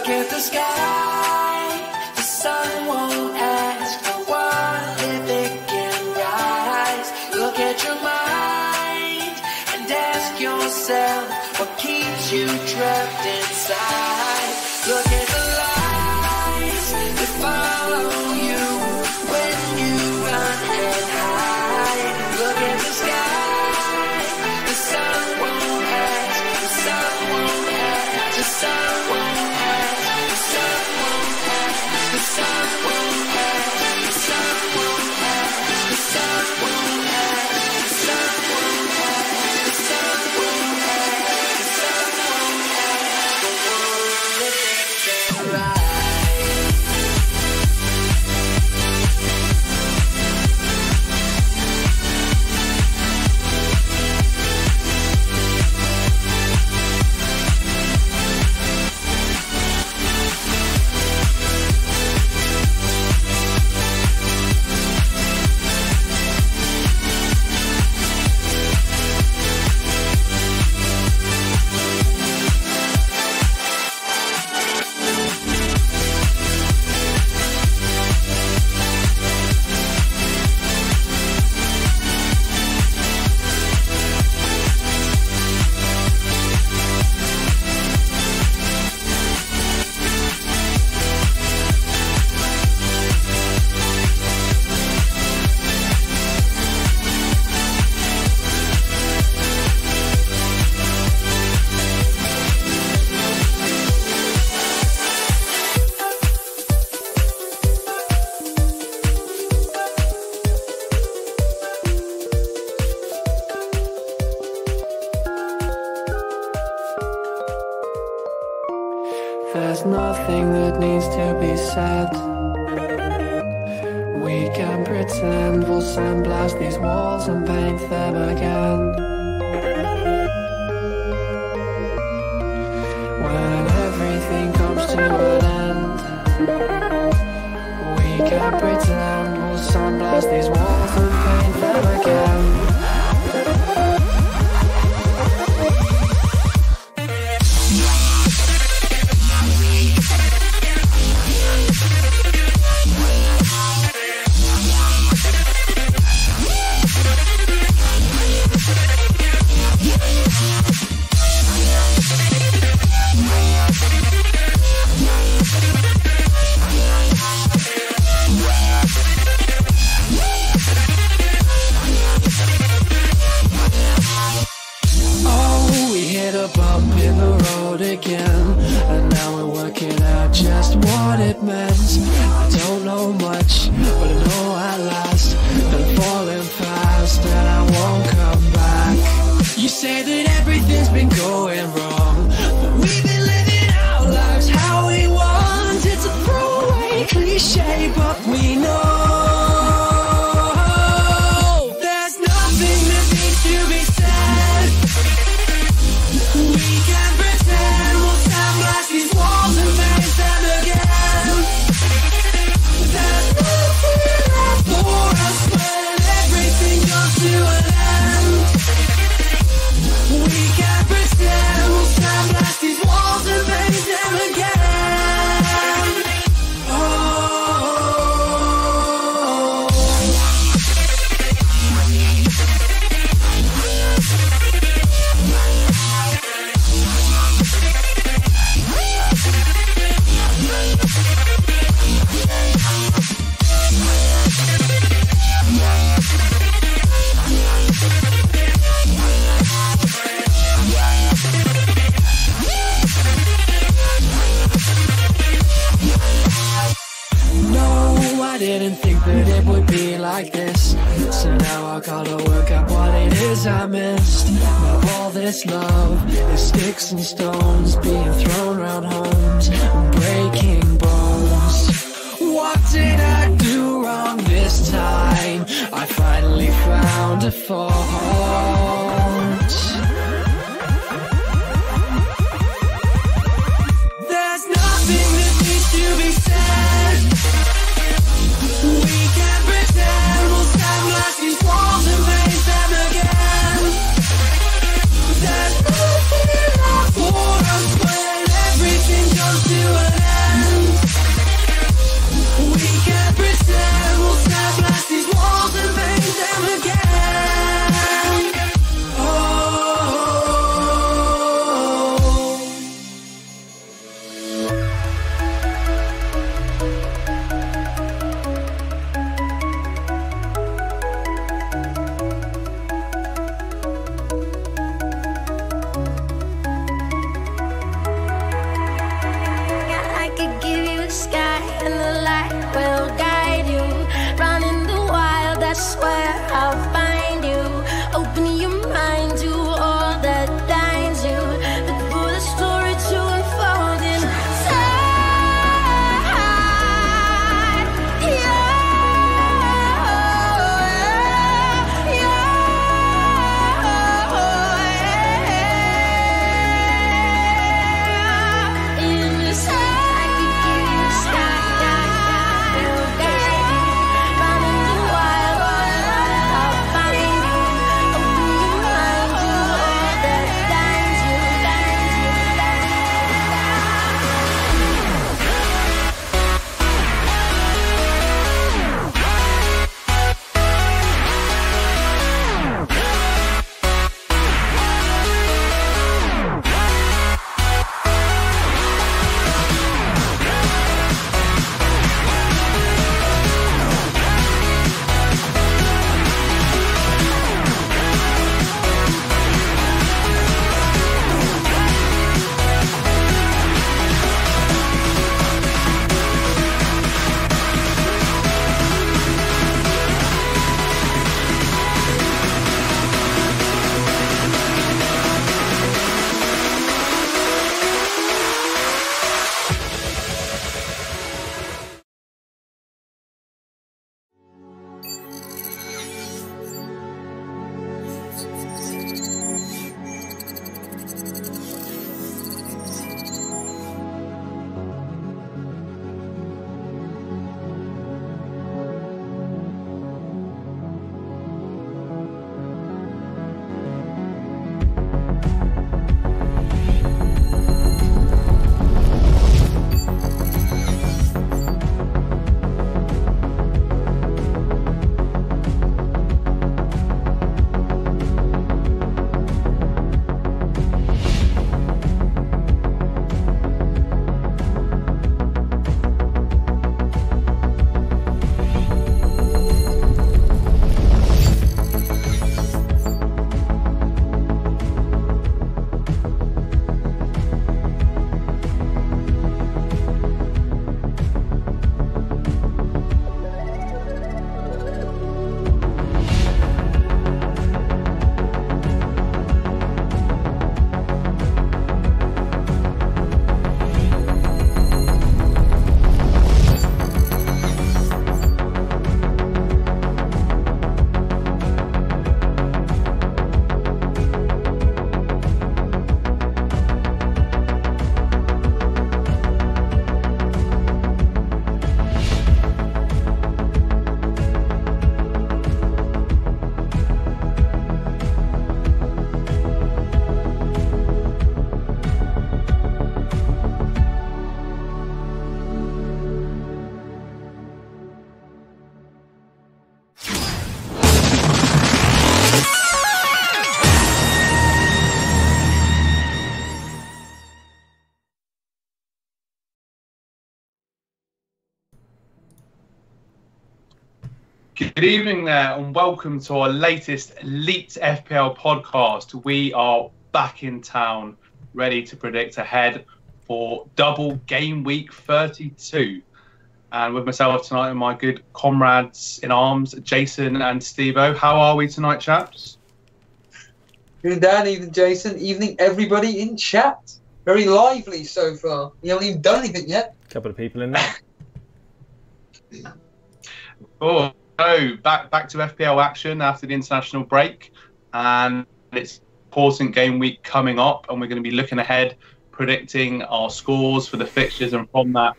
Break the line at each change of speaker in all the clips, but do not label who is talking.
Look at the sky, the sun won't ask for what if it can rise. Look at your mind and ask yourself what keeps you trapped inside. Look at the lights that follow you when you run and hide. Look at the sky, the sun won't ask, the sun won't ask, the sun won't ask, the sun won't ask, the sun won't ask, the sun won't ask, the sun won't ask, the sun won't ask, the sun won't ask, the sun won't ask, the world if it's right.
There's nothing that needs to be said. We can pretend we'll sandblast these walls and paint them again. When everything comes to an end, we can pretend we'll sandblast these walls and paint them again. Again, and now we're working out just what it meant. I don't know much, but I know at last that I'm falling fast and I won't come back. You say that everything's been going wrong, but we've been living our lives how we want. It's a throwaway cliche, but we know there's nothing that needs to be said. We can pretend we'll sandblast these walls and paint them again. There's nothing left for us when everything comes to an end. We can pretend we'll sandblast these walls and paint them again. Oh. I didn't think that it would be like this, so now I gotta work out what it is I missed. Now all this love is sticks and stones being thrown around homes and breaking bones. What did I do wrong this time? I finally found a fault. There's nothing that needs to be said. We can pretend we'll sandblast these walls and paint them again. There's nothing left for us when everything comes to an end.
Good evening there, and welcome to our latest Elite FPL podcast. We are back in town, ready to predict ahead for double game week 32. And with myself tonight and my good comrades in arms, Jason and Steve-O. How are we tonight, chaps?
Evening, Dan. Evening, Jason. Evening, everybody in chat. Very lively so far. We haven't even done anything yet.
A couple of people in there.
So back to FPL action after the international break, and it's important game week coming up, and we're going to be looking ahead, predicting our scores for the fixtures, and from that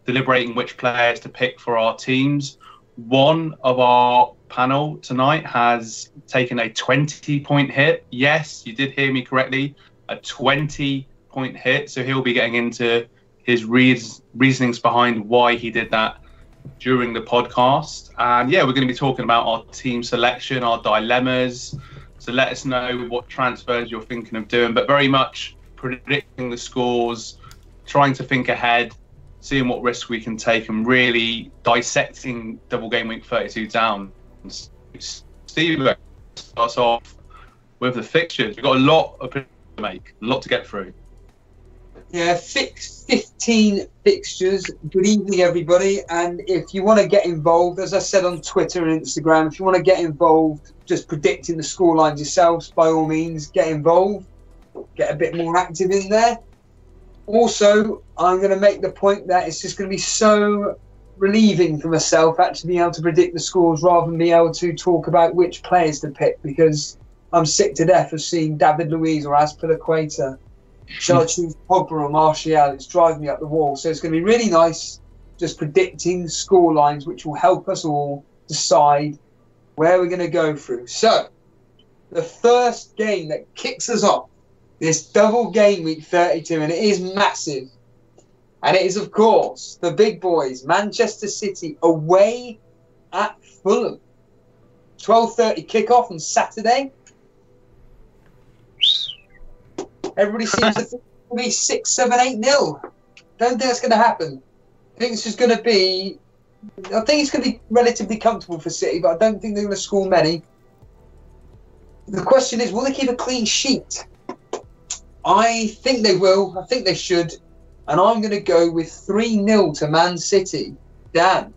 deliberating which players to pick for our teams. One of our panel tonight has taken a 20-point hit. Yes, you did hear me correctly, a 20-point hit. So he'll be getting into his reasonings behind why he did that during the podcast. And yeah, we're going to be talking about our team selection, our dilemmas. So let us know what transfers you're thinking of doing, but very much predicting the scores, trying to think ahead, seeing what risks we can take, and really dissecting double game week 32 down. Steve starts off with the fixtures. We've got a lot of to make, a lot to get through.
Yeah, 15 fixtures. Good evening, everybody. And if you want to get involved, as I said on Twitter and Instagram, if you want to get involved, just predicting the scorelines yourselves, by all means, get involved. Get a bit more active in there. Also, I'm going to make the point that it's just going to be so relieving for myself actually being able to predict the scores rather than being able to talk about which players to pick, because I'm sick to death of seeing David Luiz or Azpilicueta. Shall I choose Pogba or Martial? It's driving me up the wall. So it's going to be really nice just predicting score lines, which will help us all decide where we're going to go through. So the first game that kicks us off, this double game week 32, and it is massive. And it is, of course, the big boys, Manchester City, away at Fulham. 12:30 kickoff on Saturday. Everybody seems to think it's going to be 6, 7, 8-0. Don't think that's going to happen. I think it's just going to be... I think it's going to be relatively comfortable for City, but I don't think they're going to score many. The question is, will they keep a clean sheet? I think they will. I think they should. And I'm going to go with 3-0 to Man City. Dan?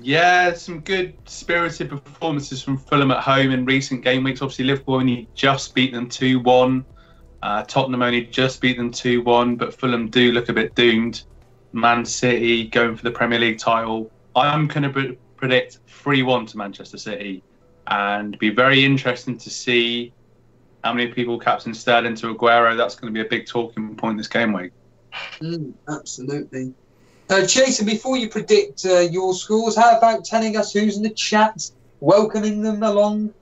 Yeah, some good spirited performances from Fulham at home in recent game weeks. Obviously, Liverpool only just beat them 2-1. Tottenham only just beat them 2-1, but Fulham do look a bit doomed. Man City going for the Premier League title. I'm going to predict 3-1 to Manchester City, and be very interesting to see how many people captain Sterling to Aguero. That's going to be a big talking point this game week.
Absolutely. Jason, before you predict your scores, how about telling us who's in the chat, welcoming them along?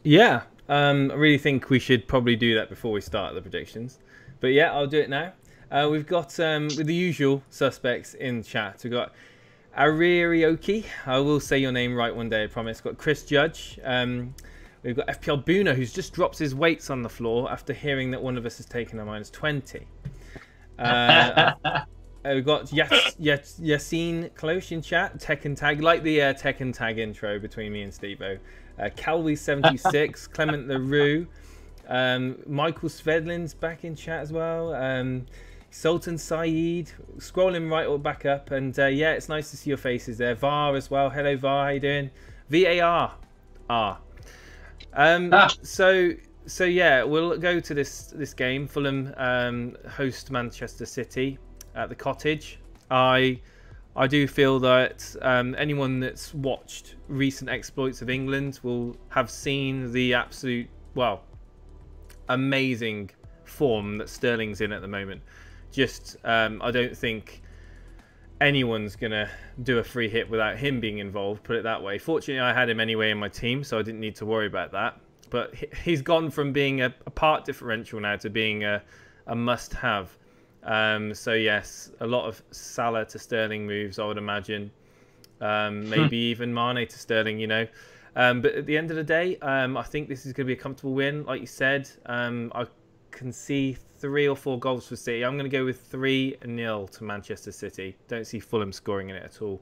Yeah, I really think we should probably do that before we start the predictions. But yeah, I'll do it now. We've got with the usual suspects in chat. We've got Aririoki. I will say your name right one day, I promise. We've got Chris Judge. We've got FPL Buna, who's just dropped his weights on the floor after hearing that one of us has taken a -20. We've got Yassine Cloche in chat, Tekken Tag, like the Tekken Tag intro between me and Steve-O. Calwy76, Clement LaRue, Michael Svedlin's back in chat as well. Sultan Saeed, scrolling right or back up, and yeah, it's nice to see your faces there. VAR as well. Hello VAR, how you doing? VAR. So yeah, we'll go to this game. Fulham host Manchester City at the Cottage. I do feel that anyone that's watched recent exploits of England will have seen the absolute, well, amazing form that Sterling's in at the moment. Just I don't think anyone's gonna do a free hit without him being involved, put it that way. Fortunately, I had him anyway in my team, so I didn't need to worry about that. But he's gone from being a part differential now to being a must-have. So yes, a lot of Salah to Sterling moves, I would imagine. Maybe even Mane to Sterling, you know. But at the end of the day, I think this is going to be a comfortable win. Like you said, I can see 3 or 4 goals for City. I'm going to go with 3-0 to Manchester City. Don't see Fulham scoring in it at all.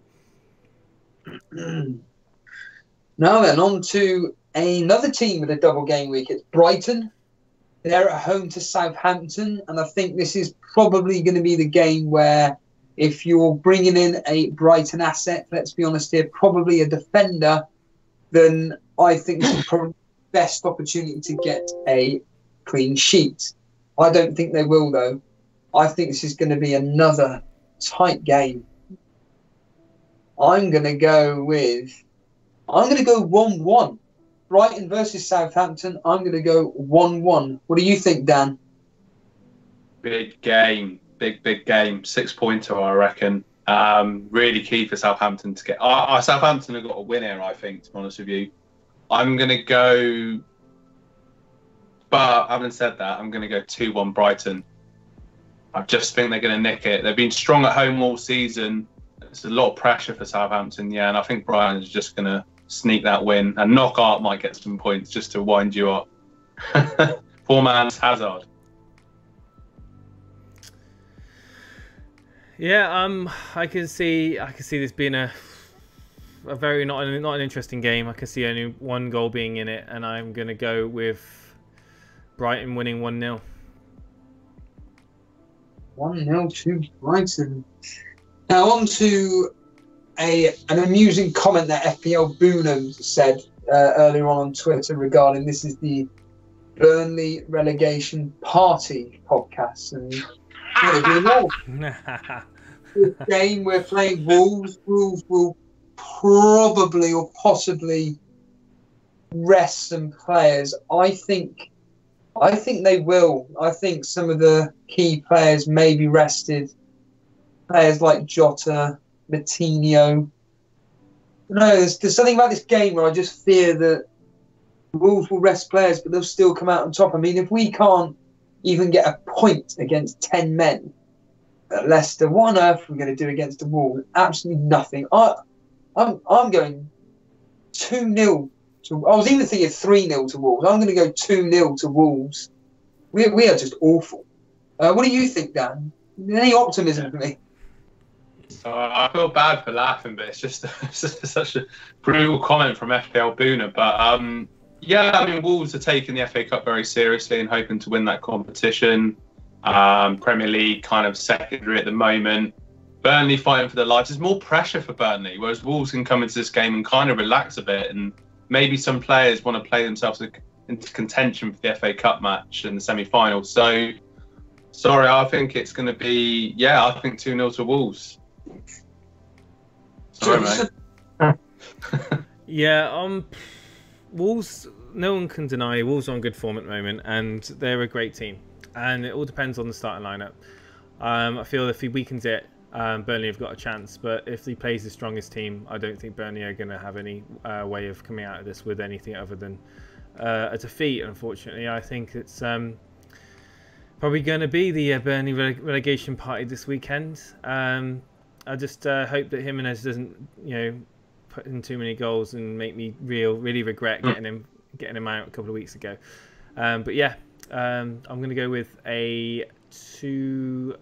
Now then, on to another team with a double game week. It's Brighton. They're at home to Southampton, and I think this is probably going to be the game where if you're bringing in a Brighton asset, let's be honest here, probably a defender, then I think this is probably the best opportunity to get a clean sheet. I don't think they will, though. I think this is going to be another tight game. I'm going to go 1-1. Brighton versus Southampton. I'm going to go 1-1. What do you think, Dan?
Big game. Big game. 6-pointer, I reckon. Really key for Southampton to get. Southampton have got a win here, I think, to be honest with you. I'm going to go. But having said that, I'm going to go 2-1 Brighton. I just think they're going to nick it. They've been strong at home all season. It's a lot of pressure for Southampton, yeah, and I think Brighton is just going to sneak that win, and Knockout might get some points just to wind you up. Poor man's Hazard.
Yeah, I can see this being a very not an interesting game. I can see only 1 goal being in it, and I'm going to go with Brighton winning 1-0.
1-0 to Brighton. Now on to an amusing comment that FPL Boonham said earlier on Twitter regarding this is the Burnley relegation party podcast, and this game we're playing Wolves. Wolves will probably or possibly rest some players. I think they will. I think some of the key players may be rested. Players like Jota, Matinho. No, there's something about this game where I just fear that Wolves will rest players, but they'll still come out on top. I mean, if we can't even get a point against 10 men at Leicester, what on earth are we going to do against the Wolves? Absolutely nothing. I'm going 2-0 to. I was even thinking 3-0 to Wolves. I'm going to go 2-0 to Wolves. We are just awful. What do you think, Dan? Any optimism for me?
I feel bad for laughing, but it's just such a brutal comment from FPL Booner. But yeah, I mean, Wolves are taking the FA Cup very seriously and hoping to win that competition. Premier League kind of secondary at the moment. Burnley fighting for their lives. There's more pressure for Burnley, whereas Wolves can come into this game and kind of relax a bit, and maybe some players want to play themselves into contention for the FA Cup match in the semi-final. So, sorry, I think it's going to be, I think 2-0 to Wolves. Sorry, mate.
Yeah, Wolves, no one can deny Wolves are on good form at the moment, and they're a great team. And it all depends on the starting lineup. I feel if he weakens it, Burnley have got a chance. But if he plays the strongest team, I don't think Burnley are going to have any way of coming out of this with anything other than a defeat, unfortunately. I think it's probably going to be the Burnley relegation party this weekend. I just hope that Jimenez doesn't, put in too many goals and make me really regret getting him out a couple of weeks ago. But yeah, I'm going to go with a 2-1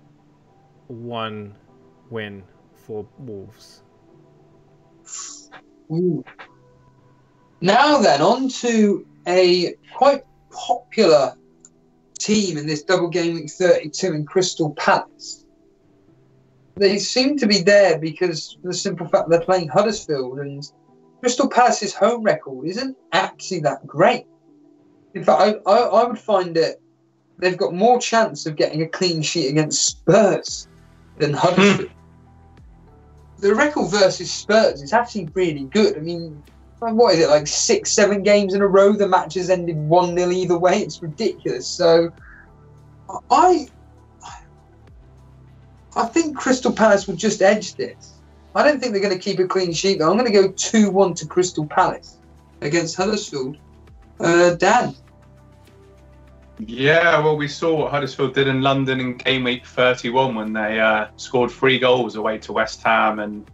win for Wolves.
Ooh. Now then, on to a quite popular team in this double game week 32 in Crystal Palace. They seem to be there because of the simple fact they're playing Huddersfield, and Crystal Palace's home record isn't actually that great. In fact, I would find it they've got more chance of getting a clean sheet against Spurs than Huddersfield. The record versus Spurs is actually really good. I mean, what is it, like 6-7 games in a row the matches ended 1-0 either way? It's ridiculous. So I think Crystal Palace will just edge this. I don't think they're going to keep a clean sheet, though. I'm going to go 2-1 to Crystal Palace against Huddersfield. Dan?
Yeah, well, we saw what Huddersfield did in London in game week 31 when they scored 3 goals away to West Ham. And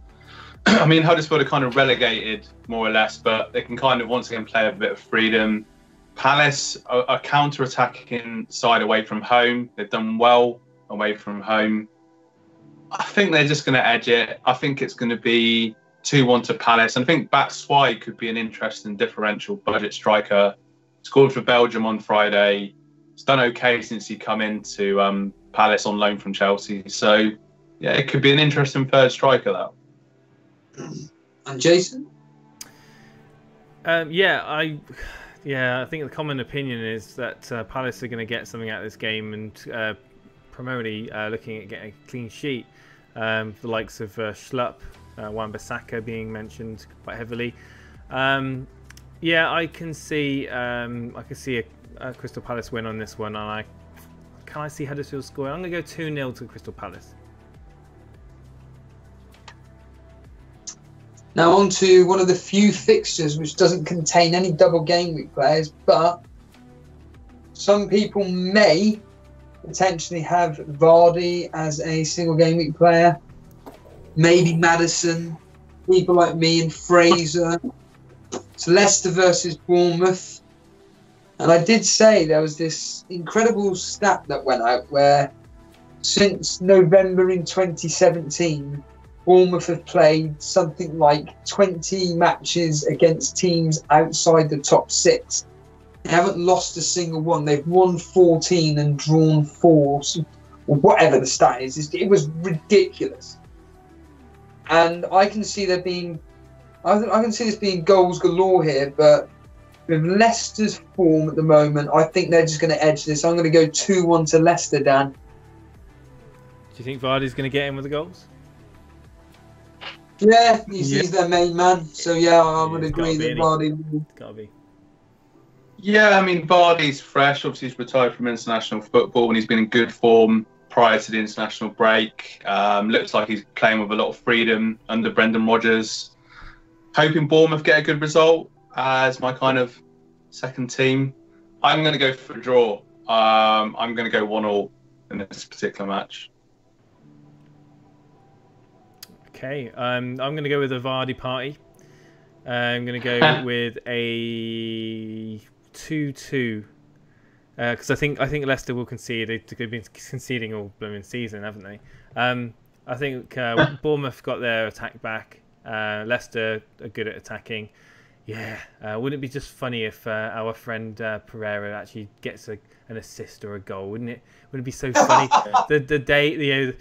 I mean, Huddersfield are kind of relegated, more or less, but they can kind of once again play a bit of freedom, Palace are a counter-attacking side away from home. They've done well away from home. I think they're just going to edge it. I think it's going to be 2-1 to Palace. And I think Batshuayi could be an interesting differential budget striker. Scored for Belgium on Friday. He's done okay since he come into Palace on loan from Chelsea. So, yeah, it could be an interesting third striker, that.
And Jason?
I think the common opinion is that Palace are going to get something out of this game, and primarily looking at getting a clean sheet. The likes of Schlupp, Wan-Bissaka being mentioned quite heavily. I can see a Crystal Palace win on this one, and can I see Huddersfield scoring? I'm going to go 2-0 to Crystal Palace.
Now on to one of the few fixtures which doesn't contain any double game week players, but some people may potentially have Vardy as a single game week player, maybe Maddison, people like me and Fraser. It's Leicester versus Bournemouth. And I did say there was this incredible stat that went out where since November in 2017, Bournemouth have played something like 20 matches against teams outside the top 6. They haven't lost a single one. They've won 14 and drawn 4, or whatever the stat is. It was ridiculous. And I can see there being, I can see this being goals galore here, but with Leicester's form at the moment, I think they're just going to edge this. I'm going to go 2-1 to Leicester, Dan.
Do you think Vardy's going to get in with the goals?
Yeah, he's their main man. So, I would agree that Vardy...
Gotta be.
Yeah, I mean, Vardy's fresh. Obviously, he's retired from international football and he's been in good form prior to the international break. Looks like he's playing with a lot of freedom under Brendan Rodgers. Hoping Bournemouth get a good result as my kind of second team. I'm going to go for a draw. I'm going to go 1-1 in this particular match.
Okay, I'm going to go with a Vardy party. I'm going to go with a 2-2 because I think Leicester will concede. They've been conceding all blooming season, haven't they? I think Bournemouth got their attack back. Leicester are good at attacking. Wouldn't it be just funny if our friend Pereira actually gets an assist or a goal? Wouldn't it? Wouldn't it be so funny? the day,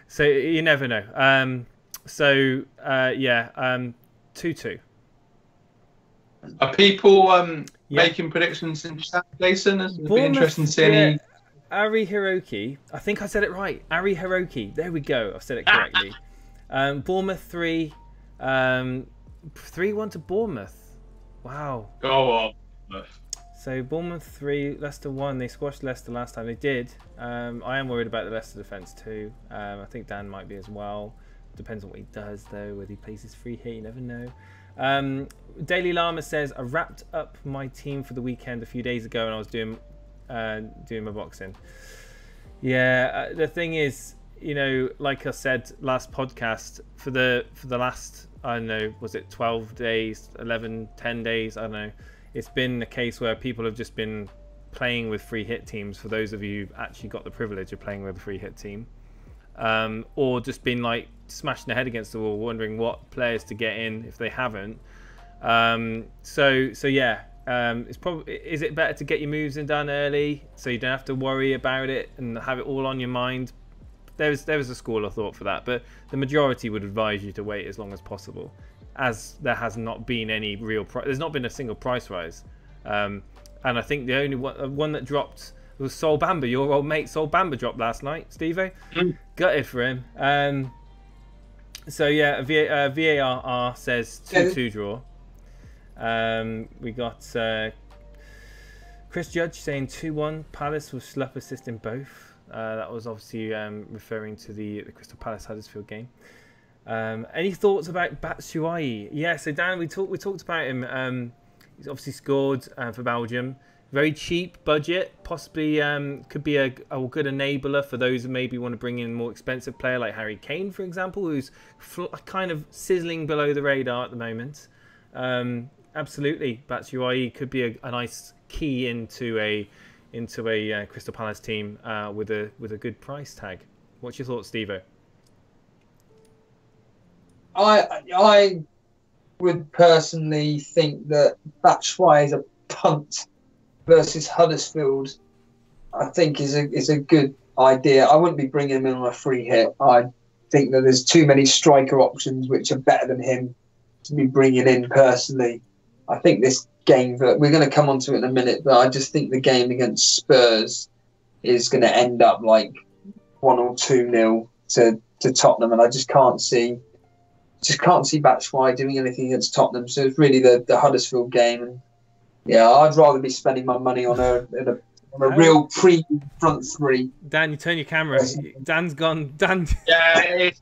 so you never know. 2-2.
Are people making predictions in chat, Jason? It'd be interesting to see any.
Ari Hiroki. I think I said it right. Ari Hiroki. There we go. I've said it correctly. Bournemouth 3. 3-1 to Bournemouth. Wow.
Go on.
So Bournemouth 3, Leicester 1. They squashed Leicester last time. They did. I am worried about the Leicester defence too. I think Dan might be as well. Depends on what he does though. Whether he plays his free hit, you never know. Daily Llama says, I wrapped up my team for the weekend a few days ago and I was doing my boxing. The thing is, like I said last podcast, for the last, I don't know, was it 12 days, 11, 10 days, I don't know, it's been a case where people have just been playing with free hit teams, for those of you who've actually got the privilege of playing with a free hit team, or just been like smashing their head against the wall wondering what players to get in if they haven't. It's probably, is it better to get your moves in done early so you don't have to worry about it and have it all on your mind? There's a school of thought for that, but the majority would advise you to wait as long as possible, as there has not been any real there's not been a single price rise, and I think the only one that dropped was Sol Bamba. Your old mate Sol Bamba dropped last night, Steve. Gutted for him. VAR says 2-2 draw. We got Chris Judge saying 2-1 Palace with Schlupp assisting both. That was obviously referring to the Crystal Palace Huddersfield game. Any thoughts about Batshuayi? Yeah, so Dan, we talked about him. He's obviously scored for Belgium. Very cheap budget, possibly could be a good enabler for those who maybe want to bring in a more expensive player like Harry Kane, for example, who's kind of sizzling below the radar at the moment. Absolutely, Batshuayi could be a nice key into a Crystal Palace team with a good price tag. What's your thoughts, Steve-O?
I would personally think that Batshuayi is a punt versus Huddersfield. I think is a good idea. I wouldn't be bringing him in on a free hit. I think that there's too many striker options which are better than him to be bringing in personally. I think this game, that we're going to come on to it in a minute, but I just think the game against Spurs is going to end up like 1 or 2-0 to Tottenham, and I just can't see Batshuayi doing anything against Tottenham. So it's really the Huddersfield game, and yeah, I'd rather be spending my money on a real premium front three.
Dan, you turn your camera. Dan's gone. Dan.
Yeah, it's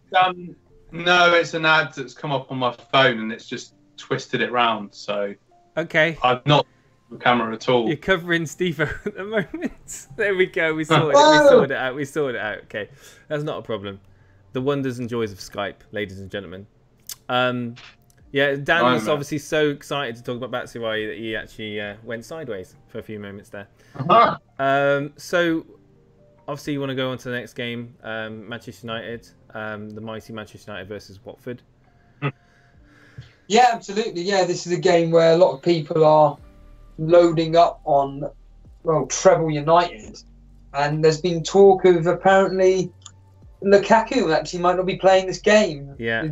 no, it's an ad that's come up on my phone and it's just twisted it round. So
okay,
I've not the camera at all.
You're covering Steve at the moment. There we go. We sorted it out. We sorted it out. Okay, that's not a problem. The wonders and joys of Skype, ladies and gentlemen. Yeah, Dan was obviously so excited to talk about Batshuayi that he actually went sideways for a few moments there. So, obviously, you want to go on to the next game, Manchester United, the mighty Manchester United versus Watford.
Yeah, absolutely. Yeah, this is a game where a lot of people are loading up on, well, treble United. And there's been talk of apparently Lukaku actually might not be playing this game.
Yeah.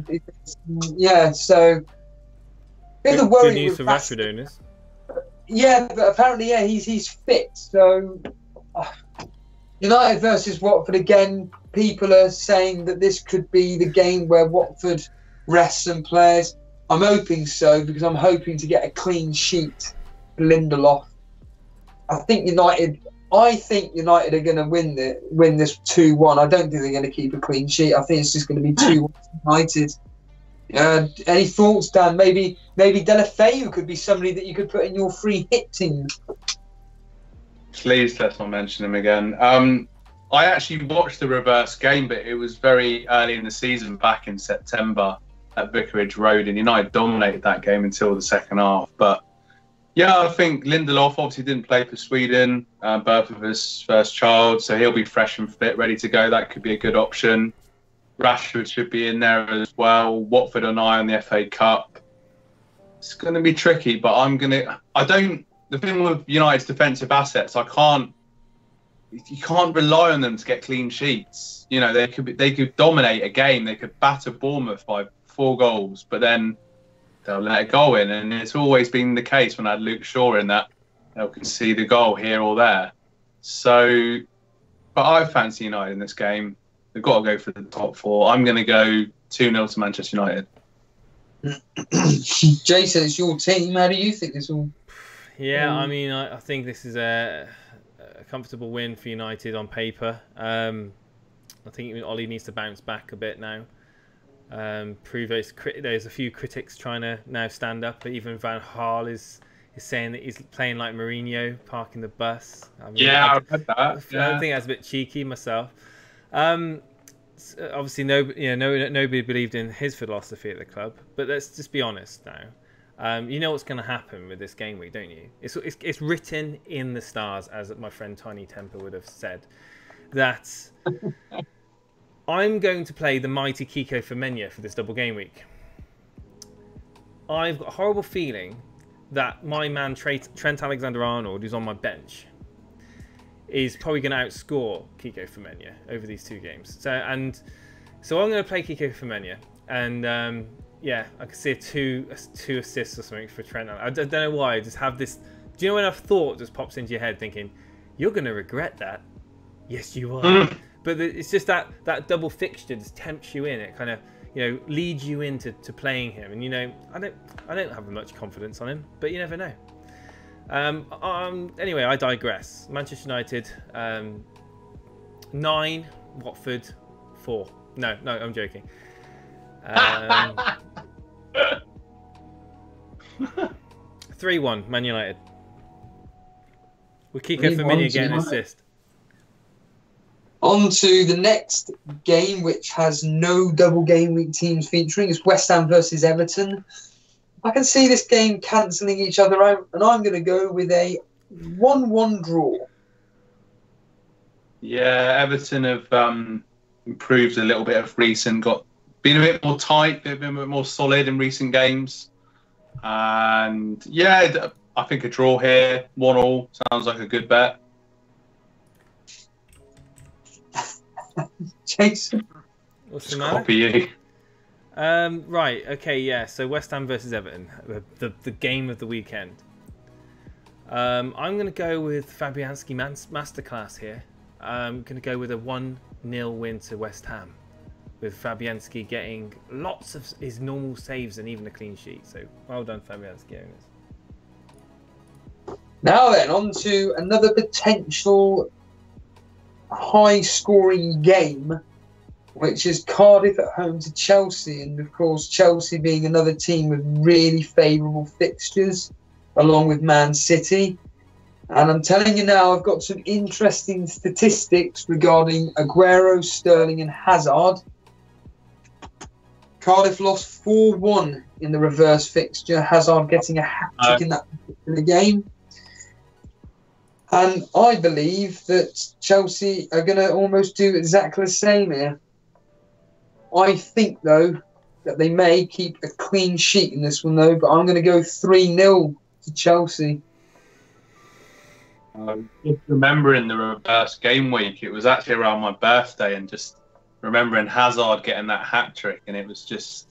Yeah, so there's a worry.
Good news for Rashford owners.
Yeah, but apparently, yeah, he's fit. So United versus Watford again. People are saying that this could be the game where Watford rests some players. I'm hoping so, because I'm hoping to get a clean sheet for Lindelof. I think United are going to win this 2-1. I don't think they're going to keep a clean sheet. I think it's just going to be 2-1 United. Any thoughts, Dan? Maybe Delafeu could be somebody that you could put in your free hit team.
Please let's not mention him again. I actually watched the reverse game, but it was very early in the season, back in September at Vicarage Road, and United dominated that game until the second half. But yeah, I think Lindelof obviously didn't play for Sweden, birth of his first child, so he'll be fresh and fit, ready to go. That could be a good option. Rashford should be in there as well. Watford and I on the FA Cup. It's going to be tricky, but the thing with United's defensive assets, you can't rely on them to get clean sheets. You know, they could dominate a game. They could batter Bournemouth by 4 goals, but then they'll let a goal in, and it's always been the case when I had Luke Shaw in that they'll concede a goal here or there. So, but I fancy United in this game. They've got to go for the top 4. I'm going to go 2-0 to Manchester United.
Jason, it's your team. How do you think this will?
Yeah, I mean, I think this is a comfortable win for United on paper. I think even Ollie needs to bounce back a bit now. There's a few critics trying to now stand up, but even Van Gaal is saying that he's playing like Mourinho, parking the bus. I mean,
I've heard that.
I think that's a bit cheeky myself. Obviously, nobody believed in his philosophy at the club, but let's just be honest now. You know what's going to happen with this game week, don't you? It's written in the stars, as my friend Tiny Temper would have said, that I'm going to play the mighty Kiko Femenia for this double game week. I've got a horrible feeling that my man Trent Alexander-Arnold, who's on my bench, is probably going to outscore Kiko Femenia over these 2 games. So I'm going to play Kiko Femenia, and yeah, I can see two assists or something for Trent. I don't know why. I just have this. Do you know when a thought just pops into your head, thinking you're going to regret that? Yes, you are. But it's just that double fixture just tempts you in. It kind of leads you into playing him, and I don't have much confidence on him, but you never know. Anyway, I digress. Manchester United 9, Watford 4. No, I'm joking. 3-1 Man United. With Kiko Femenia getting an assist.
On to the next game, which has no double game week teams featuring. It's West Ham versus Everton. I can see this game cancelling each other out, and I'm going to go with a 1-1 draw.
Yeah, Everton have improved a little bit of recent, been a bit more tight, been a bit more solid in recent games. And yeah, I think a draw here, 1-1, sounds like a good bet.
Jason?
What's the
Just
matter?
copy you.
Right, okay, yeah. So West Ham versus Everton, the game of the weekend. I'm going to go with Fabianski masterclass here. I'm going to go with a 1-0 win to West Ham, with Fabianski getting lots of his normal saves and even a clean sheet. So well done, Fabianski owners.
Now then, on to another potential high-scoring game, which is Cardiff at home to Chelsea. And, of course, Chelsea being another team with really favourable fixtures, along with Man City. And I'm telling you now, I've got some interesting statistics regarding Aguero, Sterling and Hazard. Cardiff lost 4-1 in the reverse fixture, Hazard getting a hat-trick in that particular game. And I believe that Chelsea are going to almost do exactly the same here. I think, though, that they may keep a clean sheet in this one, though, but I'm going to go 3-0 to Chelsea.
Just remembering the reverse game week, it was actually around my birthday, and just remembering Hazard getting that hat-trick, and it was just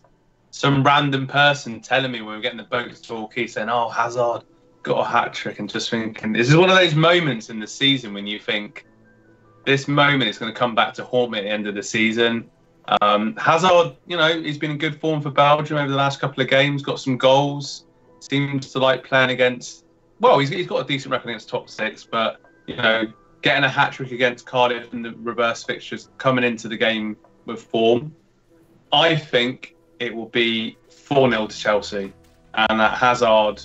some random person telling me when we were getting the boat to Torquay saying, oh, Hazard got a hat-trick, and just thinking, this is one of those moments in the season when you think, this moment is going to come back to haunt me at the end of the season. Hazard, he's been in good form for Belgium over the last couple of games, got some goals, seems to like playing against, well, he's got a decent record against top six, but, getting a hat-trick against Cardiff in the reverse fixtures, coming into the game with form. I think it will be 4-0 to Chelsea, and that Hazard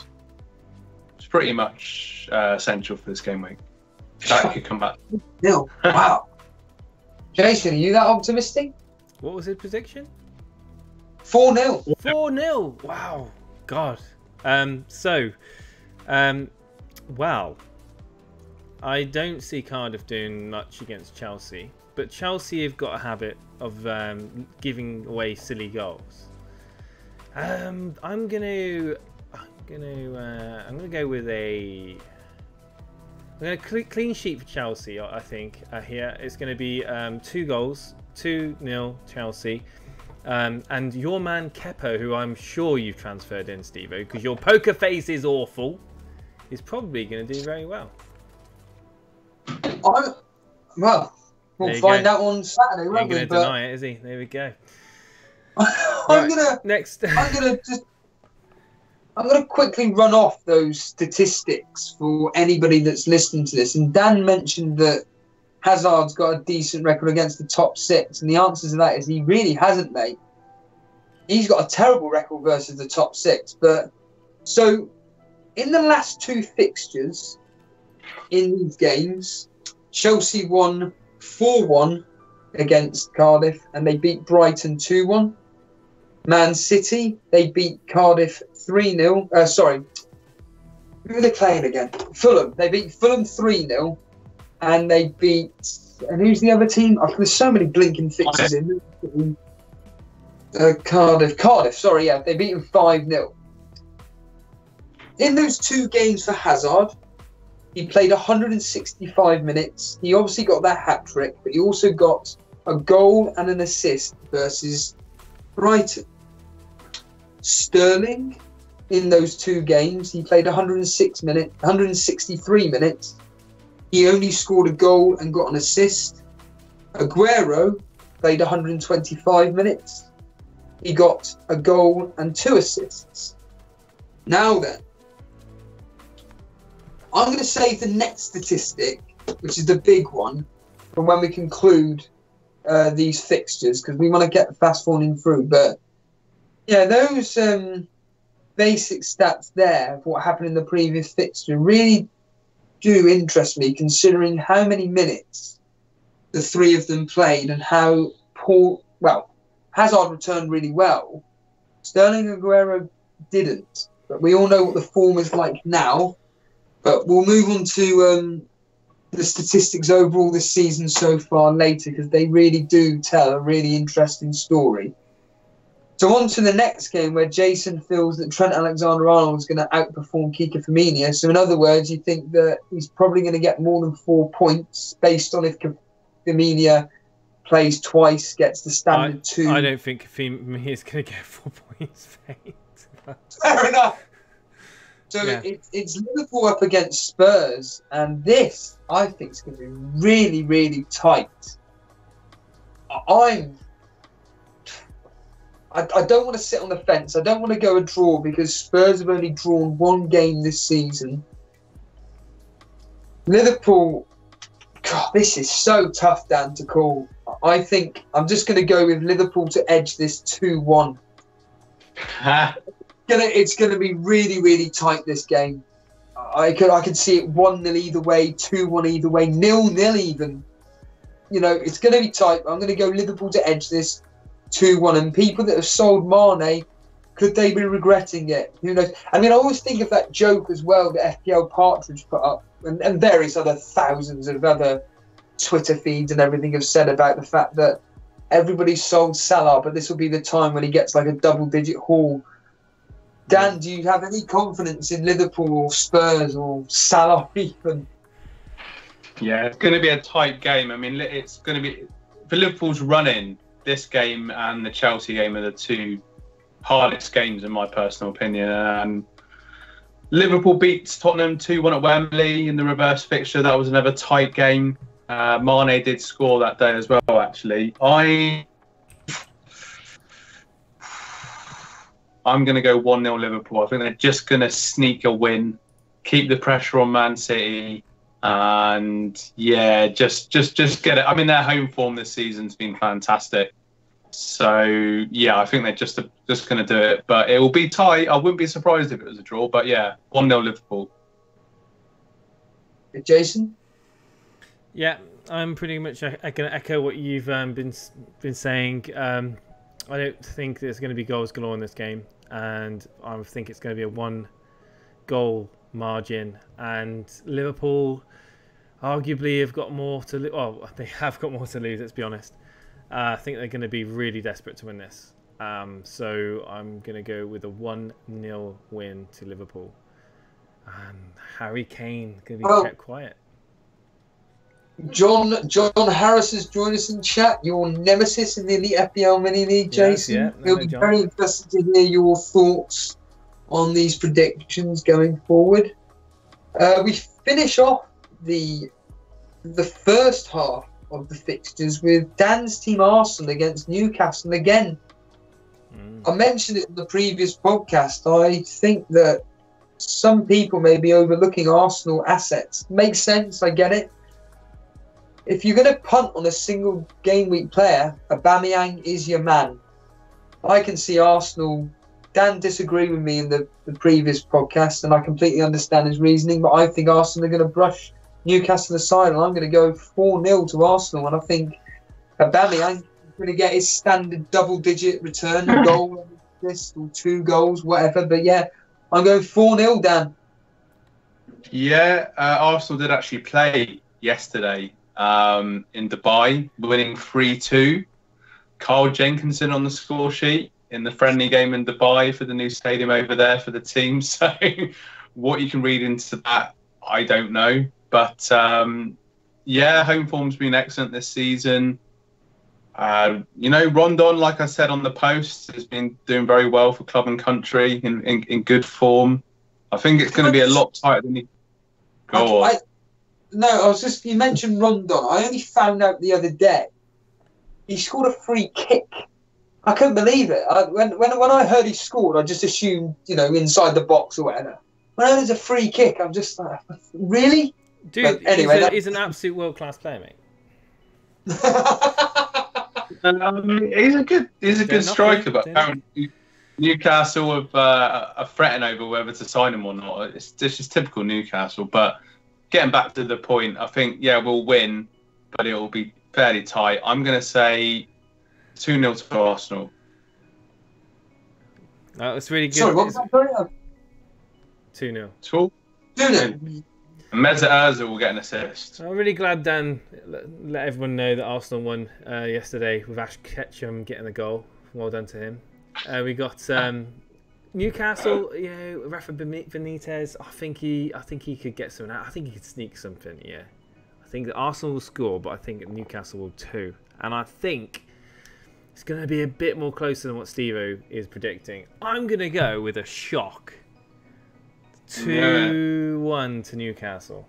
is pretty much essential for this game week. That could come back.
No, wow. Jason, are you that optimistic?
What was his prediction?
4-0.
4-0. Wow. God. Well, I don't see Cardiff doing much against Chelsea, but Chelsea have got a habit of giving away silly goals. I'm gonna go with a clean sheet for Chelsea. I think here it's going to be 2 goals, 2-0 Chelsea. And your man Kepa, who I'm sure you've transferred in, Steve-O, because your poker face is awful, is probably going to do very well.
We'll find out on Saturday, won't we?
Ain't going to deny it, is he? There we go.
I'm gonna quickly run off those statistics for anybody that's listening to this. And Dan mentioned that Hazard's got a decent record against the top 6, and the answer to that is he really hasn't, mate. He's got a terrible record versus the top 6. But so in the last 2 fixtures in these games, Chelsea won 4-1 against Cardiff, and they beat Brighton 2-1. Man City, they beat Cardiff 3-0. Who are they playing again? Fulham. They beat Fulham 3-0. And they beat... And who's the other team? Oh, there's so many blinking fixtures in. Cardiff, sorry, yeah. They beat them 5-0. In those 2 games for Hazard, he played 165 minutes. He obviously got that hat-trick, but he also got a goal and an assist versus Brighton. Sterling, in those 2 games, he played 163 minutes. He only scored a goal and got an assist. Aguero played 125 minutes. He got a goal and 2 assists. Now then, I'm going to save the next statistic, which is the big one, from when we conclude these fixtures, because we want to get fast forwarding through. But yeah, those basic stats there of what happened in the previous fixture really do interest me, considering how many minutes the 3 of them played and how poor. Well, Hazard returned really well. Sterling and Aguero didn't, but we all know what the form is like now. But we'll move on to the statistics overall this season so far later, because they really do tell a really interesting story. So on to the next game, where Jason feels that Trent Alexander-Arnold is going to outperform Kika Firmino. So in other words, you think that he's probably going to get more than 4 points based on if Firmino plays twice, gets the standard 2.
I don't think Firmino is going to get 4 points, mate.
Fair enough. So
Yeah.
it's Liverpool up against Spurs, and this, I think, is going to be really, really tight. I don't want to sit on the fence. I don't want to go a draw, because Spurs have only drawn 1 game this season. Liverpool, God, this is so tough, Dan, to call. I think I'm just going to go with Liverpool to edge this 2-1. It's going to be really, really tight, this game. I could see it 1-0 either way, 2-1 either way, 0-0 even. You know, it's going to be tight. I'm going to go Liverpool to edge this 2-1. And people that have sold Mane, could they be regretting it? Who knows? I mean, I always think of that joke as well that FPL Partridge put up, and various other thousands of other Twitter feeds and everything have said about the fact that everybody's sold Salah, but this will be the time when he gets like a double-digit haul. Dan, do you have any confidence in Liverpool or Spurs or Salah even?
Yeah, it's going to be a tight game. I mean, it's going to be, for Liverpool's running, this game and the Chelsea game are the 2 hardest games in my personal opinion. Liverpool beats Tottenham 2-1 at Wembley in the reverse fixture. That was another tight game. Mane did score that day as well, actually. I'm going to go 1-0 Liverpool. I think they're just going to sneak a win, keep the pressure on Man City, and yeah, just get it. I mean, their home form this season's been fantastic. So yeah, I think they're just going to do it, but it will be tight. I wouldn't be surprised if it was a draw, but yeah, 1-0 Liverpool.
Jason?
Yeah, I'm pretty much going to echo what you've been saying. I don't think there's going to be goals galore in this game, and I think it's going to be a 1-goal margin. And Liverpool arguably have got more to lose. Well, they have got more to lose, let's be honest. I think they're going to be really desperate to win this. So I'm going to go with a 1-0 win to Liverpool. And Harry Kane going to be kept quiet.
John Harris has joined us in chat, your nemesis in the Elite FPL Mini League, Jason.
Yes,
We'll be very interested to hear your thoughts on these predictions going forward. We finish off the first half of the fixtures with Dan's team Arsenal against Newcastle. Again, I mentioned it in the previous podcast. I think that some people may be overlooking Arsenal assets. Makes sense, I get it. If you're going to punt on a single game week player, Aubameyang is your man. I can see Arsenal. Dan disagreed with me in the previous podcast, and I completely understand his reasoning, but I think Arsenal are going to brush Newcastle aside, and I'm going to go 4-0 to Arsenal, and I think Aubameyang is going to get his standard double-digit return, a goal, assist, or 2 goals, whatever. But yeah, I'm going 4-0, Dan.
Yeah, Arsenal did actually play yesterday in Dubai, winning 3-2. Carl Jenkinson on the score sheet in the friendly game in Dubai for the new stadium over there for the team. So what you can read into that, I don't know. But yeah, home form's been excellent this season. You know, Rondon, like I said on the post, has been doing very well for club and country in good form. I think it's going to be a lot tighter than he... Go on.
You mentioned Rondon. I only found out the other day he scored a free kick. I couldn't believe it. When I heard he scored, I just assumed, you know, inside the box or whatever. When I heard it's a free kick, I'm just like, really?
Dude,
but anyway,
he's an absolute world-class player, mate.
He's a good striker, but apparently Newcastle are fretting over whether to sign him or not. It's just typical Newcastle. But getting back to the point, I think, yeah, we'll win, but it will be fairly tight. I'm going to say 2-0 to Arsenal.
It's really good.
Sorry, what was that?
2-0.
2-0. And Mesut Ozil will get an assist.
I'm really glad Dan let everyone know that Arsenal won yesterday with Ash Ketchum getting the goal. Well done to him. We got Newcastle. Rafa Benitez. I think he could get something out. I think he could sneak something. Yeah, I think that Arsenal will score, but I think Newcastle will too. And I think it's going to be a bit more closer than what Steve-O is predicting. I'm going to go with a shock. 2-1 to Newcastle.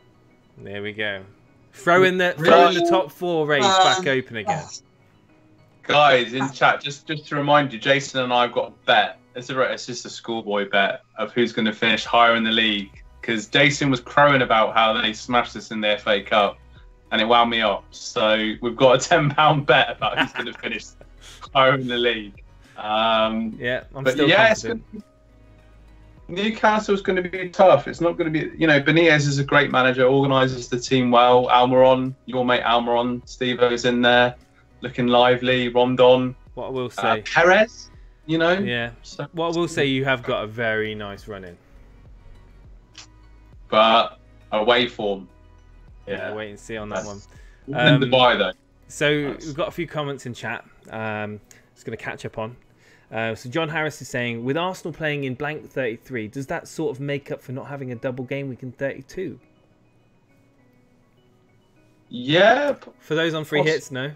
There we go. Throwing the top 4 race back open again.
Guys, in chat, just to remind you, Jason and I have got a bet. It's just a schoolboy bet of who's going to finish higher in the league. Because Jason was crowing about how they smashed us in the FA Cup, and it wound me up. So we've got a £10 bet about who's going to finish higher in the league. I'm still confident. Newcastle's going to be tough. It's not going to be, Benitez is a great manager, organises the team well. Almiron, your mate Almiron, Steve-O's in there, looking lively. Rondon. What I will say, Perez,
Yeah. So, what I will say, you have got a very nice run in.
But away form.
Yeah, wait and see on that one.
In the buy though.
So we've got a few comments in chat. Just going to catch up on. So John Harris is saying, with Arsenal playing in blank 33, does that sort of make up for not having a double game week in 32?
Yeah.
For those on free hits, no?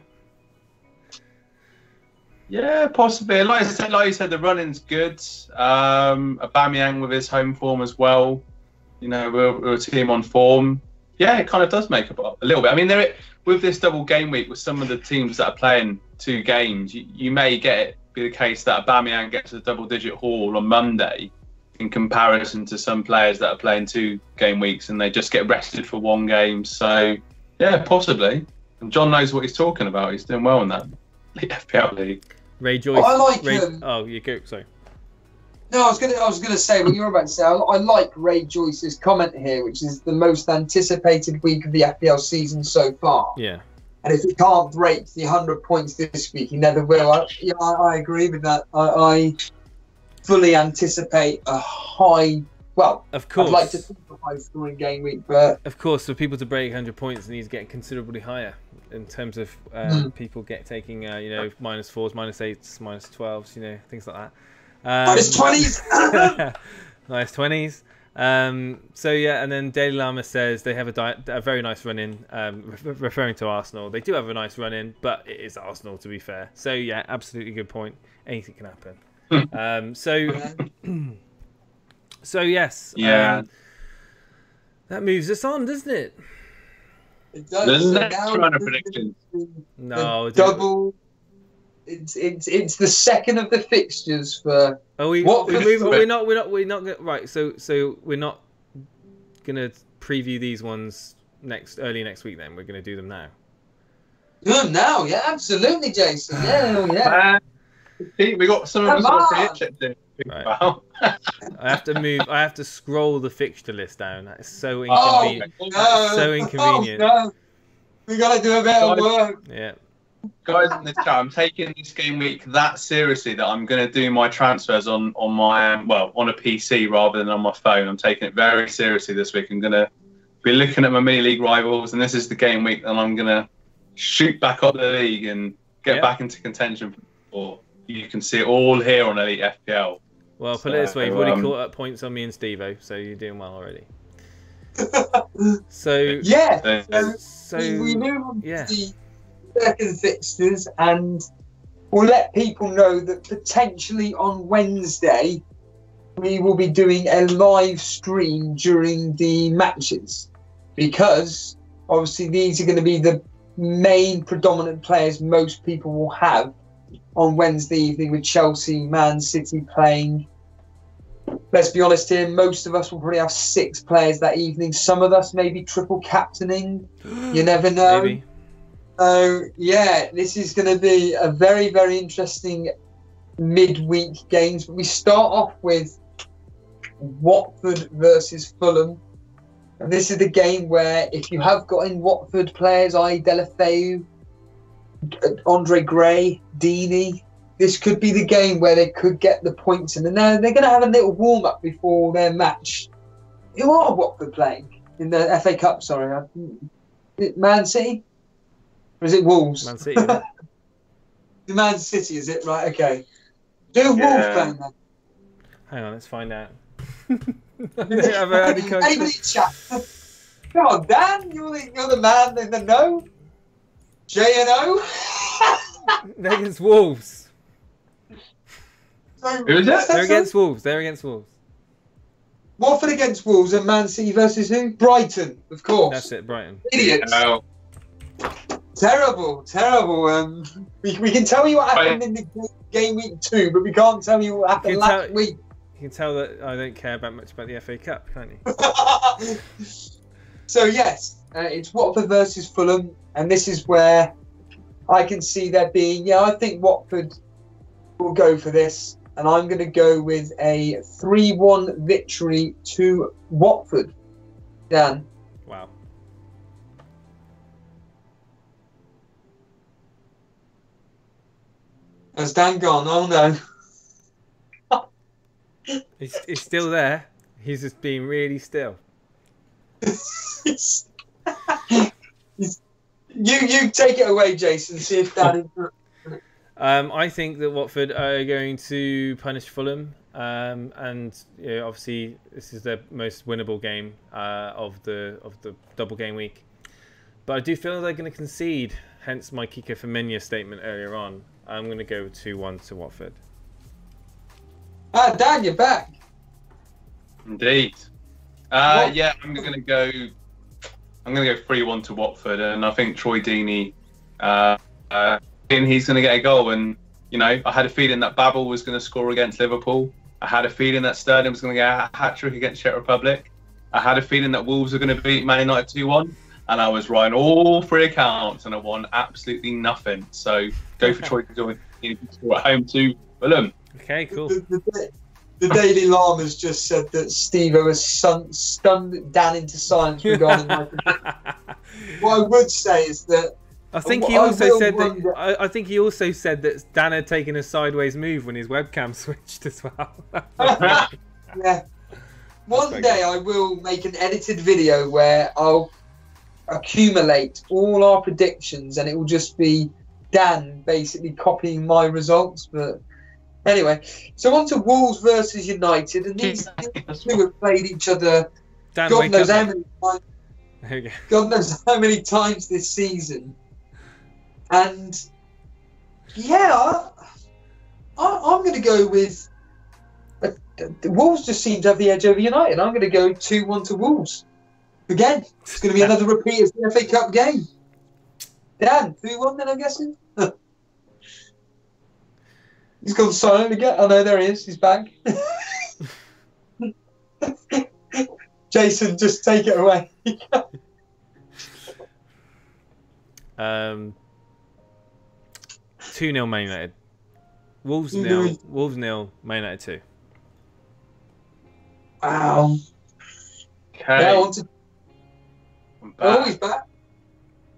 Yeah, possibly. Like you said, the running's good. Aubameyang with his home form as well. We're a team on form. Yeah, it kind of does make up a little bit. I mean, with this double game week, with some of the teams that are playing 2 games, you may get it be the case that Aubameyang gets a double-digit haul on Monday in comparison to some players that are playing 2 game weeks and they just get rested for 1 game. So, yeah, possibly. And John knows what he's talking about. He's doing well in that FPL league.
Ray Joyce.
I like
oh, you go. Sorry.
No, I was gonna say what you were about to say. I like Ray Joyce's comment here, which is the most anticipated week of the FPL season so far.
Yeah.
And if he can't break the 100 points this week, he never will. I agree with that. I fully anticipate a high. Well,
of course,
I'd like to think a high-scoring game week, but
of course, for people to break 100 points, it needs to get considerably higher in terms of people taking -4s, -8s, -12s, things like that.
-20s.
Nice 20s. So yeah, and then Daily Lama says they have a very nice run in, referring to Arsenal. They do have a nice run in, but it is Arsenal, to be fair. So yeah, absolutely good point. Anything can happen. So yes, that moves us on, doesn't it?
It does.
There's an extra round of predictions.
No,
double. It's the second of the fixtures for.
We're not right. So we're not gonna preview these ones early next week. Then we're gonna do them now.
Do them now, yeah, absolutely, Jason. Yeah.
We got some of us on free hit check to think about.
I have to scroll the fixture list down. That is so inconvenient. So inconvenient.
No. We gotta do a bit of work.
Yeah.
Guys in the chat, I'm taking this game week that seriously that I'm going to do my transfers on my on a PC rather than on my phone. I'm taking it very seriously this week. I'm going to be looking at my mini league rivals, and this is the game week that I'm going to shoot back up the league and get back into contention. Or you can see it all here on Elite FPL.
Well, put it this way: you've already caught up points on me and Steve-O, so you're doing well already. So
yeah, so we move on to the second fixtures, and we'll let people know that potentially on Wednesday we will be doing a live stream during the matches, because obviously these are going to be the main predominant players most people will have on Wednesday evening, with Chelsea, Man City playing. Let's be honest here, most of us will probably have 6 players that evening. Some of us may be triple captaining. You never know.
Maybe.
So, yeah, this is going to be a very, very interesting midweek games. But we start off with Watford versus Fulham. And this is the game where if you have got in Watford players, i.e. Delafeu, Andre Gray, Deeney, this could be the game where they could get the points in. And now they're going to have a little warm-up before their match. Who are Watford playing? in the FA Cup. Sorry, Man City, or is it Wolves?
Man City. Isn't it?
The Man City, is it? Right, okay. Do Wolves playing then?
Hang on, let's find out.
Anybody chat? Come on, Dan, you're the man in the know. J&O.
They're against Wolves.
Who is it?
They're against Wolves. They're against Wolves.
Watford against Wolves and Man City versus who? Brighton, of course.
That's it, Brighton.
Idiots.
No.
Terrible. We can tell you what happened in the game week 2, but we can't tell you what happened last week.
You can tell that I don't care much about the FA Cup, can't you?
So yes, it's Watford versus Fulham, and this is where I can see there being. I think Watford will go for this, and I'm going to go with a 3-1 victory to Watford. Dan.
Wow.
Has Dan gone? Oh no.
He's still there. He's just being really still.
You take it away, Jason. See if Dan.
I think that Watford are going to punish Fulham, and obviously this is their most winnable game of the double game week. But I do feel they're going to concede. Hence my Kiko Firmino statement earlier on. I'm going to go 2-1 to Watford.
Dan, you're back.
Indeed. Yeah, I'm going to go 3-1 to Watford, and I think Troy Deeney, he's going to get a goal. And I had a feeling that Babel was going to score against Liverpool. I had a feeling that Sterling was going to get a hat-trick against Czech Republic. I had a feeling that Wolves were going to beat Man United 2-1, and I was right on all 3 accounts, and I won absolutely nothing. So go for Troy Deeney to score at home to Fulham.
Okay, cool.
The Daily Llama's just said that Steve-O has stunned Dan into silence regarding my prediction. What I would say is that
I think he also said that Dan had taken a sideways move when his webcam switched as well.
Yeah. One day I will make an edited video where I'll accumulate all our predictions, and it will just be Dan basically copying my results. But anyway, so on to Wolves versus United, and these two have played each other
Dan,
God knows how many times.
There you go.
God knows how many times this season. And yeah, I'm going to go with the Wolves. Just seem to have the edge over United. I'm going to go 2-1 to Wolves. Again, it's going to be another repeat of the FA Cup game. Dan, 2-1 then, I'm guessing? He's gone silent again. Oh no, there he is. He's back. Jason, just take it away.
2-0 Man United. Wolves 0. Wolves 0. Man United 2.
Wow.
Okay.
Yeah,
I'm back.
oh, he's back.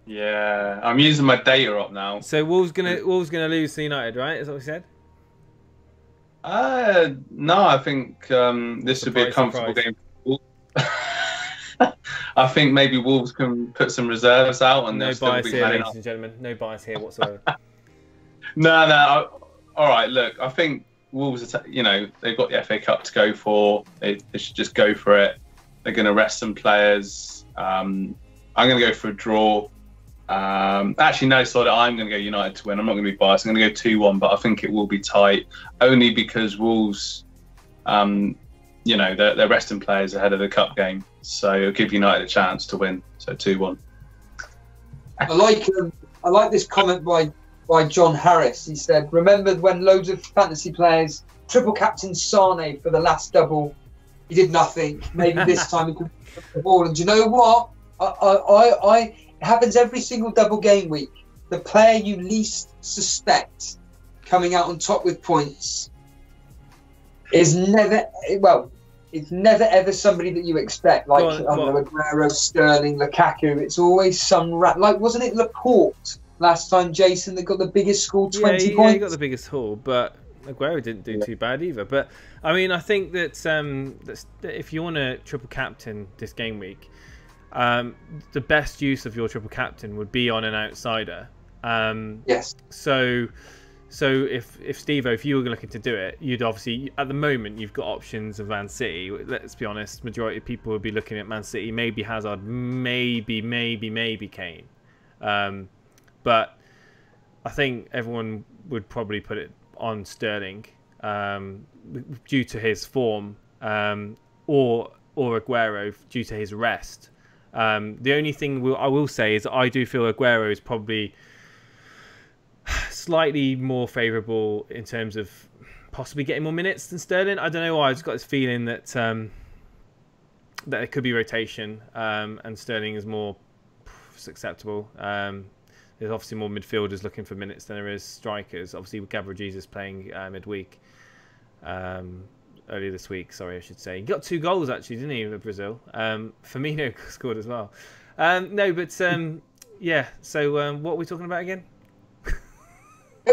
Yeah, I'm using my data up now.
So Wolves gonna lose to United, right? Is that what we said?
No, I think this would be a comfortable game. I think maybe Wolves can put some reserves out, and
No
they'll still
bias
be
here,
playing
ladies
up.
and gentlemen. No bias here whatsoever.
No. All right, look, I think Wolves, they've got the FA Cup to go for. They should just go for it. They're going to rest some players. I'm going to go for a draw. Actually, no, sorry, I'm going to go United to win. I'm not going to be biased. I'm going to go 2-1, but I think it will be tight, only because Wolves, they're resting players ahead of the Cup game. So it'll give United a chance to win. So 2-1.
I like this comment by John Harris. He said, "Remembered when loads of fantasy players triple captain Sane for the last double? He did nothing. Maybe this time he could put the ball." And do you know what? It happens every single double game week. The player you least suspect coming out on top with points is never it's never ever somebody that you expect. Like Aguero, Sterling, Lukaku. It's always some wasn't it Laporte last time, Jason, that got the biggest score, 20 points?
Yeah, he got the biggest haul, but Aguero didn't do too bad either. But I mean, I think that if you want to triple captain this game week, the best use of your triple captain would be on an outsider.
Yes.
So if Steve-O, if you were looking to do it, you'd obviously, at the moment, you've got options of Man City. Let's be honest, majority of people would be looking at Man City, maybe Hazard, maybe Kane. But I think everyone would probably put it on Sterling due to his form, or Aguero due to his rest. The only thing I will say is I do feel Aguero is probably slightly more favourable in terms of possibly getting more minutes than Sterling. I don't know why. I just got this feeling that that it could be rotation, and Sterling is more acceptable. There's obviously more midfielders looking for minutes than there is strikers. Obviously, with Gabriel Jesus playing midweek, earlier this week. Sorry, I should say. He got 2 goals actually, didn't he, with Brazil? Firmino scored as well. No, but yeah. So what are we talking about again?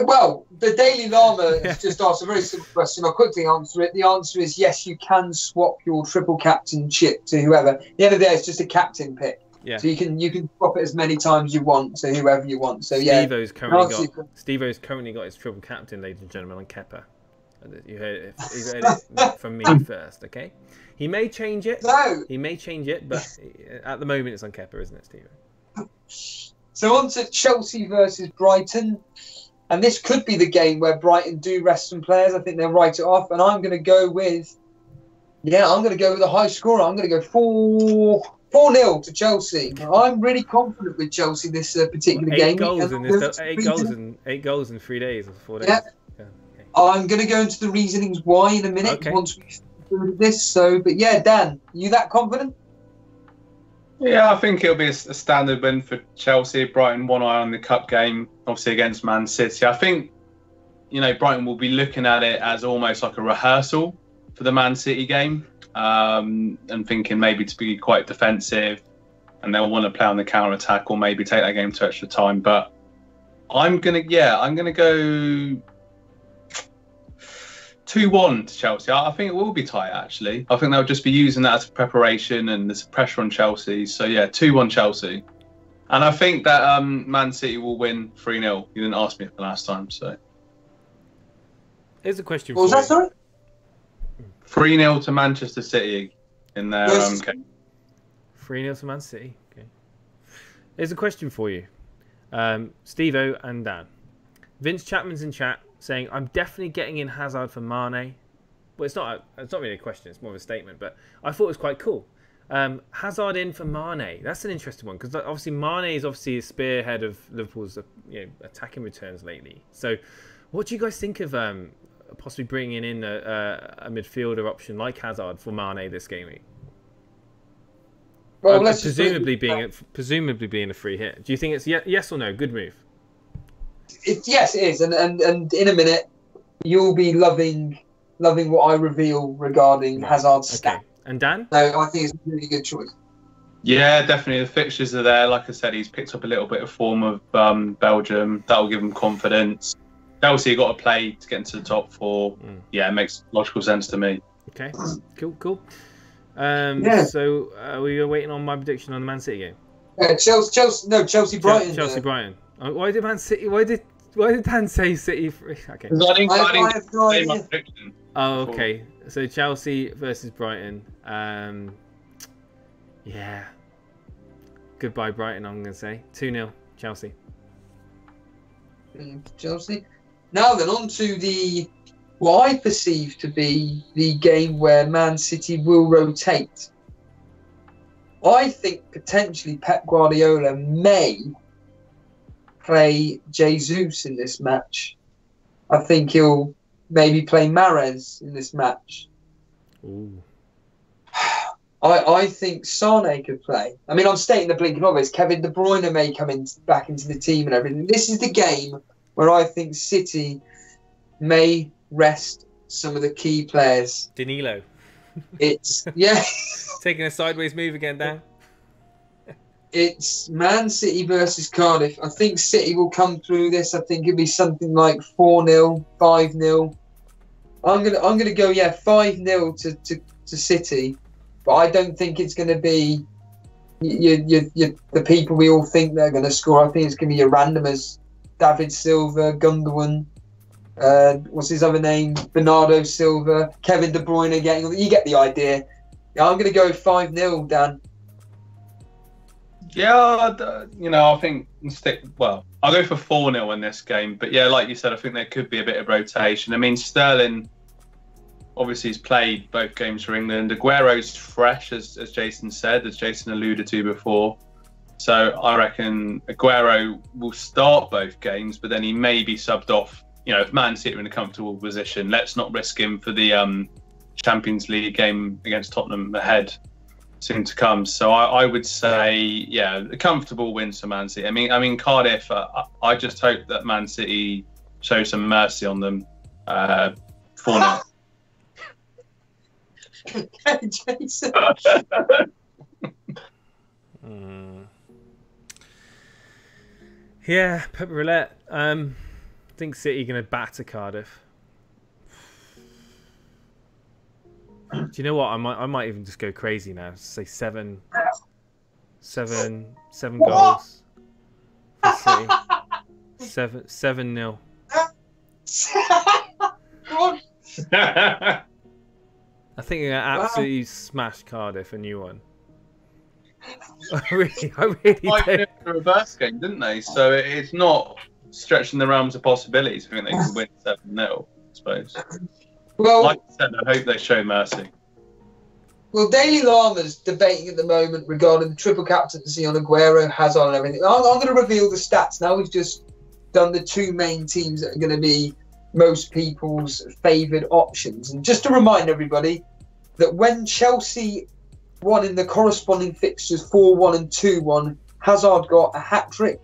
Well, the Daily Llama has just asked a very simple question. I'll quickly answer it. The answer is yes, you can swap your triple captain chip to whoever. At the end of the day, it's just a captain pick.
Yeah.
So you can swap it as many times you want to whoever you want. So
Steve-O's currently got his triple captain, ladies and gentlemen, on Kepa. You heard it from me first, okay? He may change it.
No.
He may change it, but at the moment it's on Kepa, isn't it, Steve?
So on to Chelsea versus Brighton. And this could be the game where Brighton do rest some players. I think they'll write it off. And I'm going to go with a high scorer. I'm going to go 4-0 to Chelsea. I'm really confident with Chelsea this particular game.
8 goals in 3 days or 4 days.
Yeah. Okay. I'm going to go into the reasonings why in a minute once we do this. So, but yeah, Dan, you that confident?
Yeah, I think it'll be a standard win for Chelsea. Brighton, one eye on the cup game, obviously against Man City. I think, Brighton will be looking at it as almost like a rehearsal for the Man City game, and thinking maybe to be quite defensive, and they'll want to play on the counter attack or maybe take that game to extra time. But I'm gonna go 2-1 to Chelsea. I think it will be tight, actually. I think they'll just be using that as preparation and there's pressure on Chelsea. So, yeah, 2-1 Chelsea. And I think that Man City will win 3-0. You didn't ask me for the last time, so.
Here's a question
for you. What was that, sorry?
3-0 to Manchester City in their game.
3-0 to Man City. Okay. Here's a question for you. Steve-O and Dan. Vince Chapman's in chat saying, I'm definitely getting in Hazard for Mane. Well, it's not really a question, it's more of a statement, but I thought it was quite cool. Hazard in for Mane. That's an interesting one, because obviously Mane is obviously a spearhead of Liverpool's attacking returns lately. So what do you guys think of possibly bringing in a midfielder option like Hazard for Mane this game week?
Well,
presumably being a free hit. Do you think it's yes or no? Good move.
Yes, it is, and in a minute you'll be loving what I reveal regarding Hazard's stat.
And Dan?
No, I think it's a really good choice.
Yeah, definitely. The fixtures are there. Like I said, he's picked up a little bit of form of Belgium. That'll give him confidence. Chelsea got to play to get into the top 4. Yeah, it makes logical sense to me.
Okay, cool. So we were waiting on my prediction on the Man City game.
Chelsea Brighton.
Chelsea Brighton. Why did Man City? Why did Dan say City? Okay.
I didn't say my prediction.
Oh, okay. So Chelsea versus Brighton. Yeah. Goodbye Brighton. I'm going to say 2-0 Chelsea.
Chelsea. Now then, on to what I perceive to be the game where Man City will rotate. I think potentially Pep Guardiola may play Jesus in this match. I think he'll maybe play Mahrez in this match.
Ooh.
I think Sane could play. I mean, I'm stating the blinking obvious. Kevin De Bruyne may come back into the team and everything. This is the game where I think City may rest some of the key players.
Danilo.
It's
taking a sideways move again, Dan.
It's Man City versus Cardiff. I think City will come through this. I think it'll be something like 4-0, 5-0. I'm gonna go 5-0 to City, but I don't think it's gonna be the people we all think they're going to score. I think it's going to be your randomers: David Silva, Gundogan. What's his other name? Bernardo Silva, Kevin De Bruyne getting. You get the idea. Yeah, I'm going to go 5-0, Dan.
Yeah, I think I'll go for 4-0 in this game. But yeah, like you said, I think there could be a bit of rotation. I mean, Sterling obviously has played both games for England. Aguero's fresh, as Jason said, as Jason alluded to before. So I reckon Aguero will start both games, but then he may be subbed off. If Man City are in a comfortable position, let's not risk him for the Champions League game against Tottenham ahead soon to come. So I would say, a comfortable win for Man City. I mean Cardiff. I just hope that Man City show some mercy on them. 4-0.
Okay, Jason.
Yeah, Pep Roulette. I think City going to batter Cardiff. Do you know what? I might even just go crazy now. Say 7 goals for City. 7-0. I think you're gonna absolutely smash Cardiff a new one. I really do.
The reverse game, didn't they? So it's not stretching the realms of possibilities. I think they could win 7-0, I suppose.
Well,
like I said, I hope they show mercy.
Well, Daily Llama's debating at the moment regarding the triple captaincy on Aguero, Hazard and everything. I'm going to reveal the stats now. We've just done the two main teams that are going to be most people's favoured options. And just to remind everybody that when Chelsea won in the corresponding fixtures 4-1 and 2-1, Hazard got a hat-trick.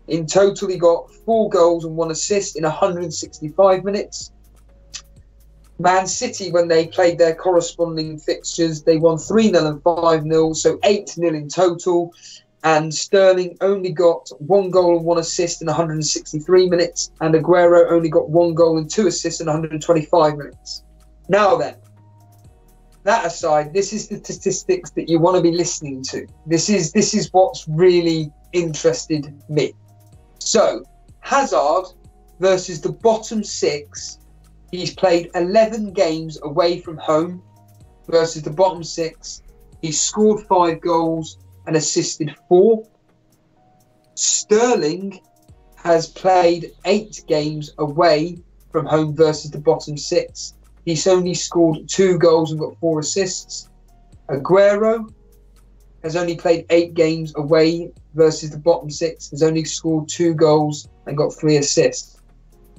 In total, he got 4 goals and 1 assist in 165 minutes. Man City, when they played their corresponding fixtures, they won 3-0 and 5-0, so 8-0 in total. And Sterling only got 1 goal and 1 assist in 163 minutes, and Aguero only got 1 goal and 2 assists in 125 minutes. Now then, that aside, this is the statistics that you want to be listening to. This is what's really interested me. So, Hazard versus the bottom 6. He's played 11 games away from home versus the bottom 6. He's scored 5 goals and assisted 4. Sterling has played 8 games away from home versus the bottom 6. He's only scored 2 goals and got 4 assists. Aguero has only played 8 games away versus the bottom 6. Has only scored 2 goals and got 3 assists.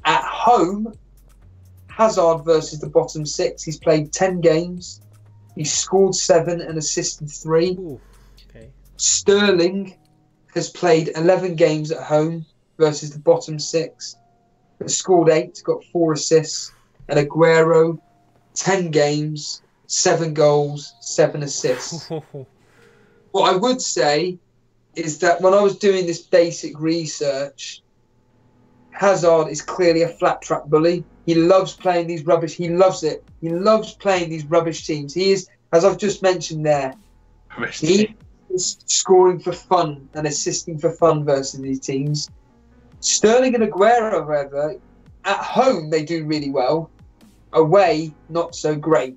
At home, Hazard versus the bottom 6. He's played 10 games. He's scored 7 and assisted 3.
Ooh, okay.
Sterling has played 11 games at home versus the bottom 6. Has scored 8, got 4 assists. And Aguero, 10 games, 7 goals, 7 assists. What I would say is that when I was doing this basic research, Hazard is clearly a flat track bully. He loves playing these rubbish. He loves it. He loves playing these rubbish teams. He is, as I've just mentioned there, he is scoring for fun and assisting for fun versus these teams. Sterling and Aguero, however, at home they do really well. Away, not so great.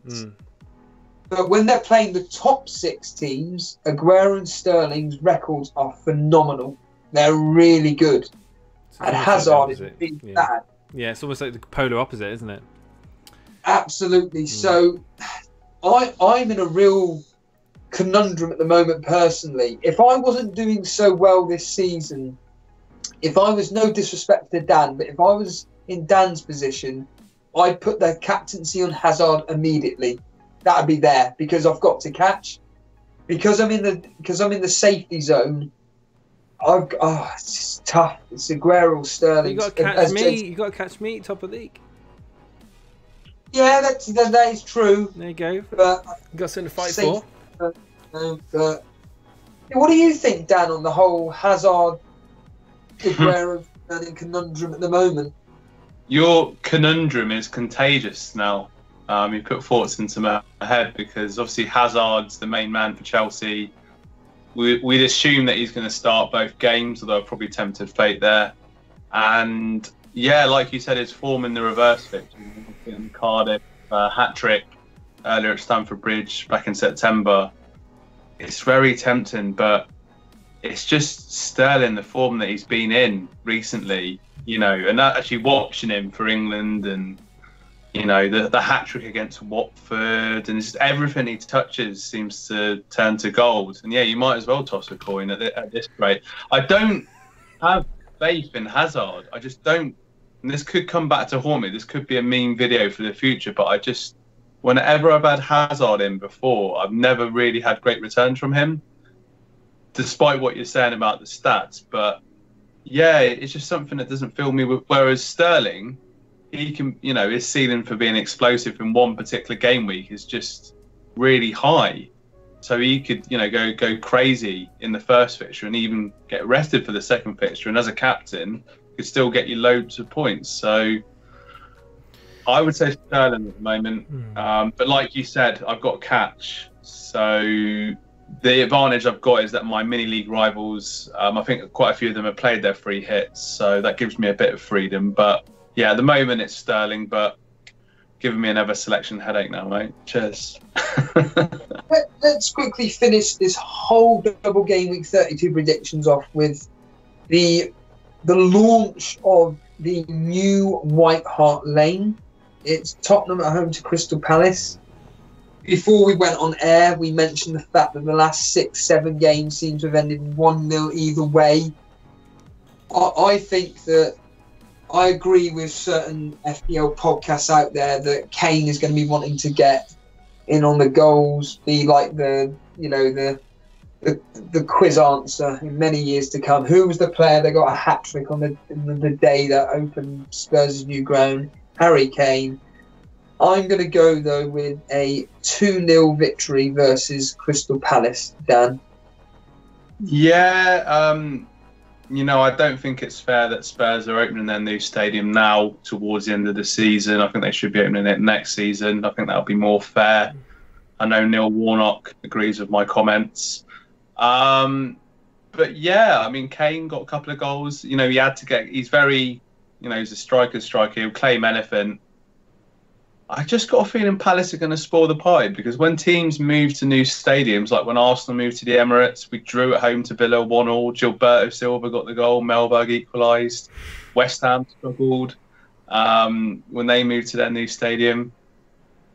But when they're playing the top 6 teams, Aguero and Sterling's records are phenomenal. They're really good. And Hazard is really bad.
Yeah, it's almost like the polar opposite, isn't it?
Absolutely. So I'm in a real conundrum at the moment personally. If I wasn't doing so well this season, if I was, no disrespect to Dan, but if I was in Dan's position, I'd put the captaincy on Hazard immediately. That'd be there because I've got to catch. Because I'm in the safety zone. It's just tough. It's Aguero, Sterling.
You got to catch me. You got to catch me top of the league.
Yeah, that is true.
There you go.
But
you got something to fight for.
But what do you think, Dan, on the whole Hazard, Aguero, Sterling conundrum at the moment?
Your conundrum is contagious now. You put thoughts into my head because obviously Hazard's the main man for Chelsea. we'd assume that he's going to start both games, although I've probably tempted fate there. And yeah, like you said, his form in the reverse fixture, in Cardiff, hat-trick earlier at Stamford Bridge back in September. It's very tempting, but it's just Sterling, the form that he's been in recently, you know, and actually watching him for England and, you know, the hat-trick against Watford, and just everything he touches seems to turn to gold. And yeah, you might as well toss a coin at this rate. I don't have faith in Hazard. I just don't. And this could come back to haunt me. This could be a meme video for the future, but I just, whenever I've had Hazard in before, I've never really had great returns from him, despite what you're saying about the stats. But yeah, it's just something that doesn't fill me with. Whereas Sterling, he can, you know, his ceiling for being explosive in one particular game week is just really high. So he could, you know, go crazy in the first fixture and even get arrested for the second fixture. And as a captain, could still get you loads of points. So I would say Sterling at the moment. But like you said, I've got catch. So the advantage I've got is that my mini league rivals, I think quite a few of them have played their free hits. So that gives me a bit of freedom. But yeah, at the moment it's Sterling, but giving me another selection headache now, mate. Cheers.
Let's quickly finish this whole double game week 32 predictions off with the launch of the new White Hart Lane. It's Tottenham at home to Crystal Palace. Before we went on air, we mentioned the fact that the last 6-7 games seem to have ended 1-0 either way. I think that I agree with certain FPL podcasts out there that Kane is going to be wanting to get in on the goals, be like the quiz answer in many years to come. Who was the player that got a hat-trick on the day that opened Spurs' new ground? Harry Kane. I'm going to go, though, with a 2-0 victory versus Crystal Palace. Dan?
Yeah, you know, I don't think it's fair that Spurs are opening their new stadium now towards the end of the season. I think they should be opening it next season. I think that'll be more fair. I know Neil Warnock agrees with my comments. But yeah, I mean, Kane got a couple of goals. You know, he had to get, he's very, you know, he's a striker, he'll claim anything. I just got a feeling Palace are going to spoil the pie, because when teams move to new stadiums, like when Arsenal moved to the Emirates, we drew at home to Villa 1-1. Gilberto Silva got the goal. Melberg equalised. West Ham struggled when they moved to their new stadium.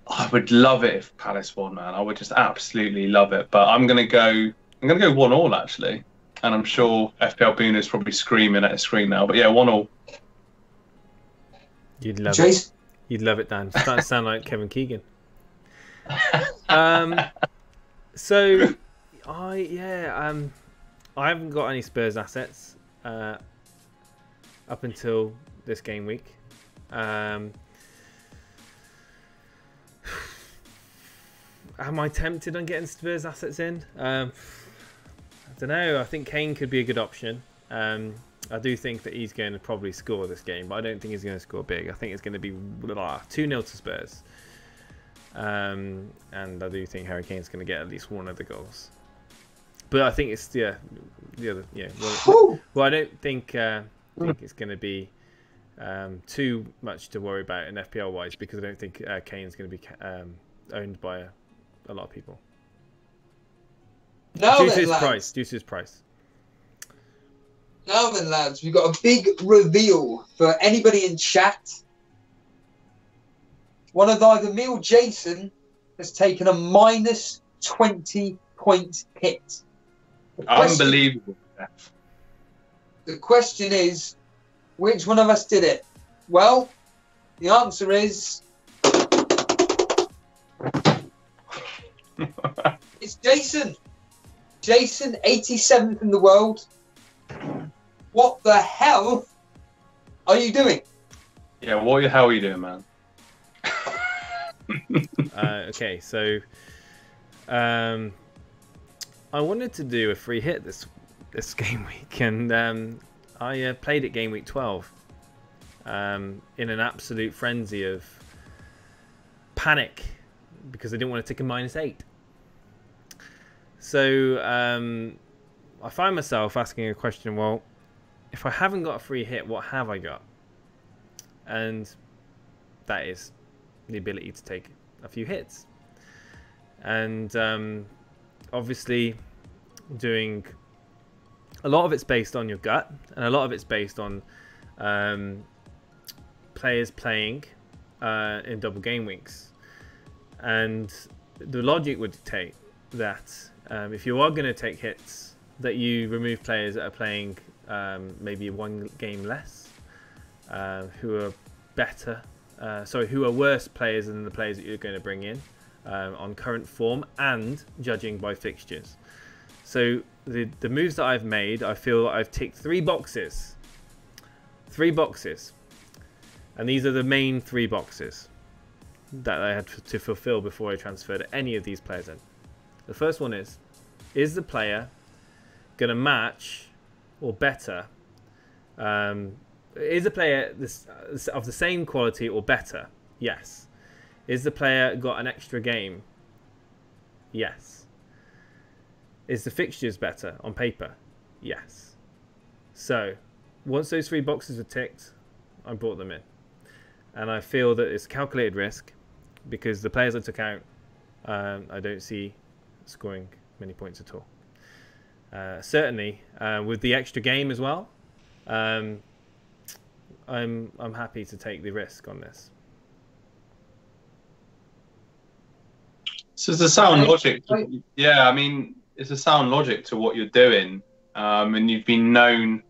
I would love it if Palace won, man. I would just absolutely love it. But I'm going to go 1-1 actually, and I'm sure FPL Boone is probably screaming at his screen now. But yeah, 1-1.
You'd love
Chase?
it. You'd love it, Dan. Starting to sound like Kevin Keegan. So, I haven't got any Spurs assets up until this game week. Am I tempted on getting Spurs assets in? I don't know. I think Kane could be a good option. I do think that he's going to probably score this game, but I don't think he's going to score big. I think it's going to be 2-0 to Spurs. And I do think Harry Kane's going to get at least one of the goals. But I think it's the other. Yeah. Well, I don't think it's going to be too much to worry about in FPL wise, because I don't think Kane's going to be owned by a lot of people. Due to his price.
Now then, lads, we've got a big reveal for anybody in chat. One of either me or Jason has taken a minus 20-point hit.
Unbelievable.
The question is, which one of us did it? Well, the answer is... it's Jason. Jason, 87th in the world. What the hell are you doing?
Yeah, what the hell are you doing, man?
Okay, so I wanted to do a free hit this game week, and I played it game week 12 in an absolute frenzy of panic because I didn't want to take a -8. So I find myself asking a question, well, if I haven't got a free hit, what have I got? And that is the ability to take a few hits. And obviously doing a lot of it's based on your gut, and a lot of it's based on players playing in double game weeks. And the logic would dictate that if you are going to take hits, that you remove players that are playing maybe one game less, who are better, who are worse players than the players that you're going to bring in on current form and judging by fixtures. So the moves that I've made, I feel I've ticked 3 boxes. 3 boxes. And these are the main 3 boxes that I had to fulfill before I transferred any of these players in. The first one is the player going to match or better? Is the player of the same quality or better? Yes. Is the player got an extra game? Yes. Is the fixtures better on paper? Yes. So, once those 3 boxes are ticked, I brought them in. And I feel that it's a calculated risk because the players I took out, I don't see scoring many points at all. Certainly, with the extra game as well, I'm happy to take the risk on this.
So it's a sound logic. Yeah, I mean, it's a sound logic to what you're doing, and you've been known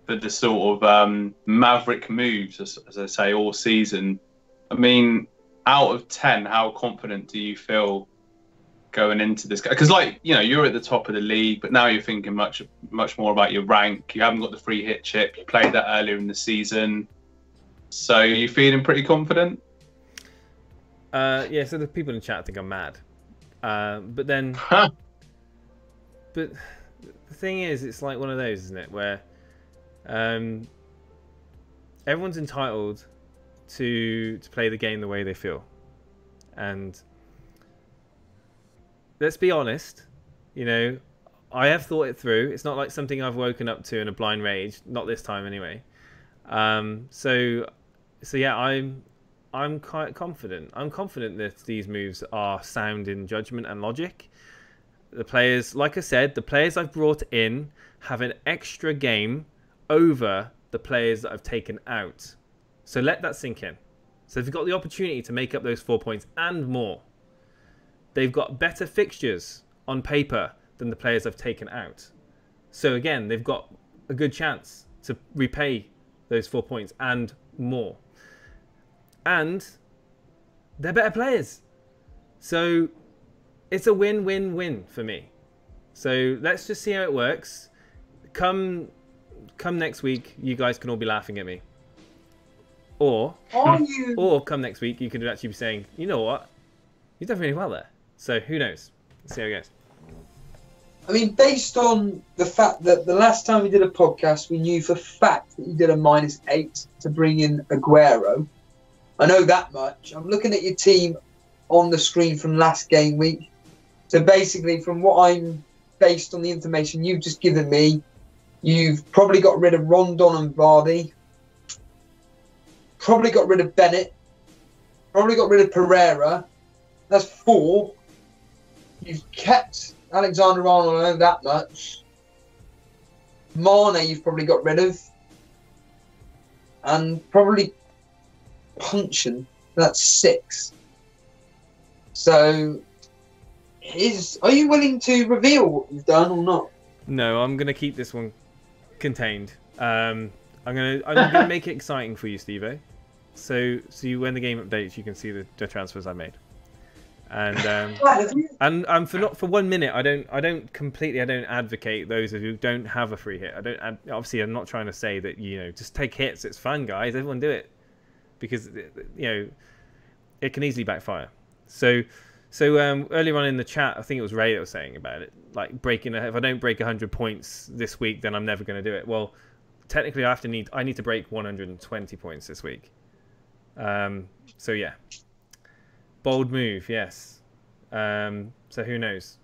for the sort of maverick moves, as I say, all season. I mean, out of 10, how confident do you feel going into this? Because, like, you know, you're at the top of the league, but now you're thinking much more about your rank. You haven't got the free hit chip. You played that earlier in the season, so you're feeling pretty confident.
Yeah, so the people in chat think I'm mad. But then... But the thing is, it's like one of those, isn't it? Where everyone's entitled to play the game the way they feel. And let's be honest, you know, I have thought it through. It's not like something I've woken up to in a blind rage. Not this time, anyway. So yeah, I'm quite confident. I'm confident that these moves are sound in judgment and logic. The players, like I said, the players I've brought in have an extra game over the players that I've taken out. So let that sink in. So they've got the opportunity to make up those 4 points and more. They've got better fixtures on paper than the players I've taken out. So again, they've got a good chance to repay those 4 points and more. And they're better players. So it's a win-win-win for me. So let's just see how it works. Come next week, you guys can all be laughing at me. Or come next week, you could actually be saying, you know what? You've done really well there. So who knows? Let's see how it goes.
I mean, based on the fact that the last time we did a podcast, we knew for a fact that you did a -8 to bring in Aguero. I know that much. I'm looking at your team on the screen from last game week. So basically, from what I'm based on the information you've just given me, you've probably got rid of Rondon and Vardy, probably got rid of Bennett, probably got rid of Pereira. That's 4. You've kept Alexander-Arnold, I know that much. Mane you've probably got rid of. And probably Puncheon, that's 6. So, are you willing to reveal what you've done or not?
No, I'm going to keep this one contained. I'm gonna make it exciting for you, Steve-O. So when the game updates, you can see the transfers I made. And for 1 minute, I don't advocate those who don't have a free hit. Obviously, I'm not trying to say that, you know, just take hits. It's fun, guys. Everyone do it, because, you know, it can easily backfire. So earlier on in the chat, I think it was Ray that was saying about it, like if I don't break 100 points this week, then I'm never going to do it. Well, technically, I need to break 120 points this week. So yeah, bold move, yes. So who knows?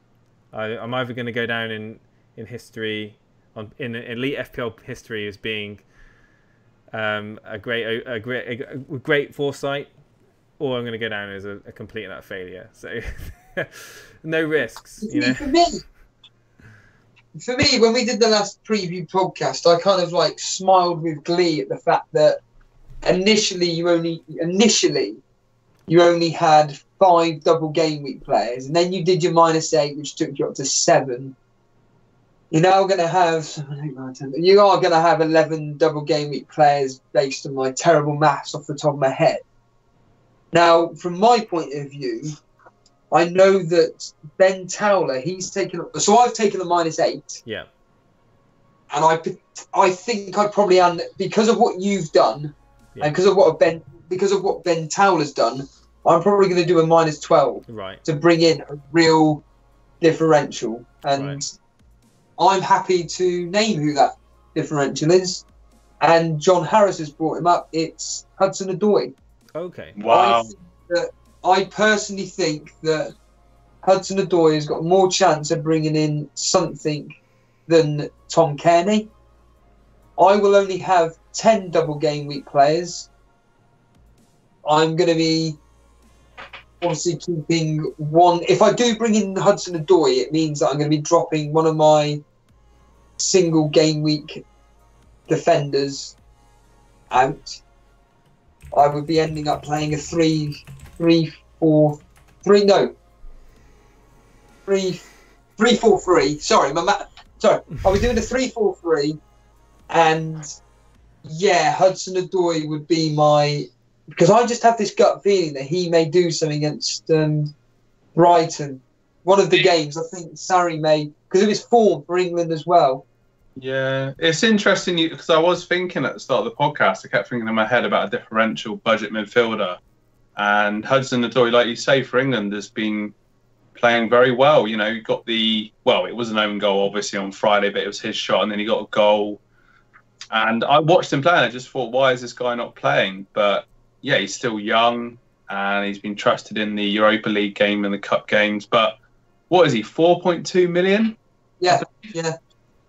I'm either going to go down in history, in elite FPL history, as being a great foresight, or I'm going to go down as a complete and utter failure. So no risks, you know.
For me, when we did the last preview podcast, I kind of like smiled with glee at the fact that initially you only had 5 double game week players, and then you did your -8, which took you up to 7. You're now going to have 11 double game week players based on my terrible maths off the top of my head. Now, from my point of view, I know that Ben Towler, he's taken. So I've taken a -8.
Yeah.
And I think I probably am, because of what you've done,
Yeah.
and because of what Ben Towler's done. I'm probably going to do a -12 to bring in a real differential, and I'm happy to name who that differential is. And John Harris has brought him up. It's Hudson-Odoi.
Okay.
Wow.
I personally think that Hudson-Odoi has got more chance of bringing in something than Tom Kearney. I will only have 10 double game week players. I'm going to be obviously keeping one. If I do bring in Hudson-Odoi, it means that I'm going to be dropping one of my single game week defenders out. I would be ending up playing a 3-4-3. Sorry, I was doing a 3-4-3, and yeah, Hudson-Odoi would be my, because I just have this gut feeling that he may do something against Brighton. One of the games, I think Sarri may, because of his form for England as well.
Yeah, it's interesting because I was thinking at the start of the podcast, I kept thinking in my head about a differential budget midfielder. And Hudson-Odoi, like you say, for England has been playing very well. You know, he got it was an own goal, obviously, on Friday, but it was his shot, and then he got a goal. And I watched him play, and I just thought, why is this guy not playing? But yeah, he's still young, and he's been trusted in the Europa League game and the Cup games. But what is he, 4.2 million?
Yeah.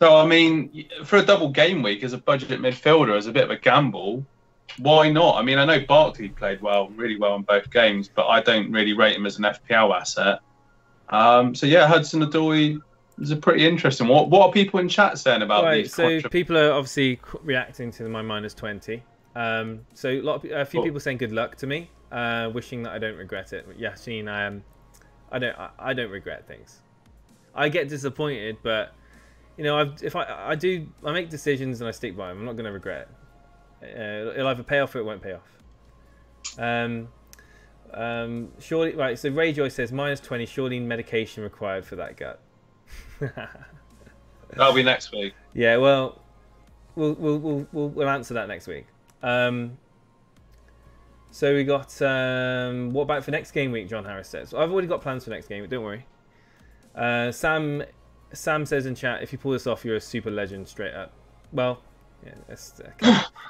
So, I mean, for a double game week as a budget midfielder, as a bit of a gamble, why not? I mean, I know Barkley played really well in both games, but I don't really rate him as an FPL asset. So, yeah, Hudson-Odoi is a pretty interesting. What are people in chat saying about these?
So people are obviously reacting to my -20. So a few people saying good luck to me, wishing that I don't regret it. Yassine, I don't regret things. I get disappointed, but you know, I make decisions and I stick by them. I'm not going to regret it. It'll either pay off or it won't pay off. Surely, right? So Rayjoy says -20. Surely medication required for that gut.
That'll be next week.
Yeah, well, we'll answer that next week. So we got what about for next game week? John Harris says. I've already got plans for next game week. Don't worry. Sam says in chat, if you pull this off, you're a super legend straight up. Well, yeah, let's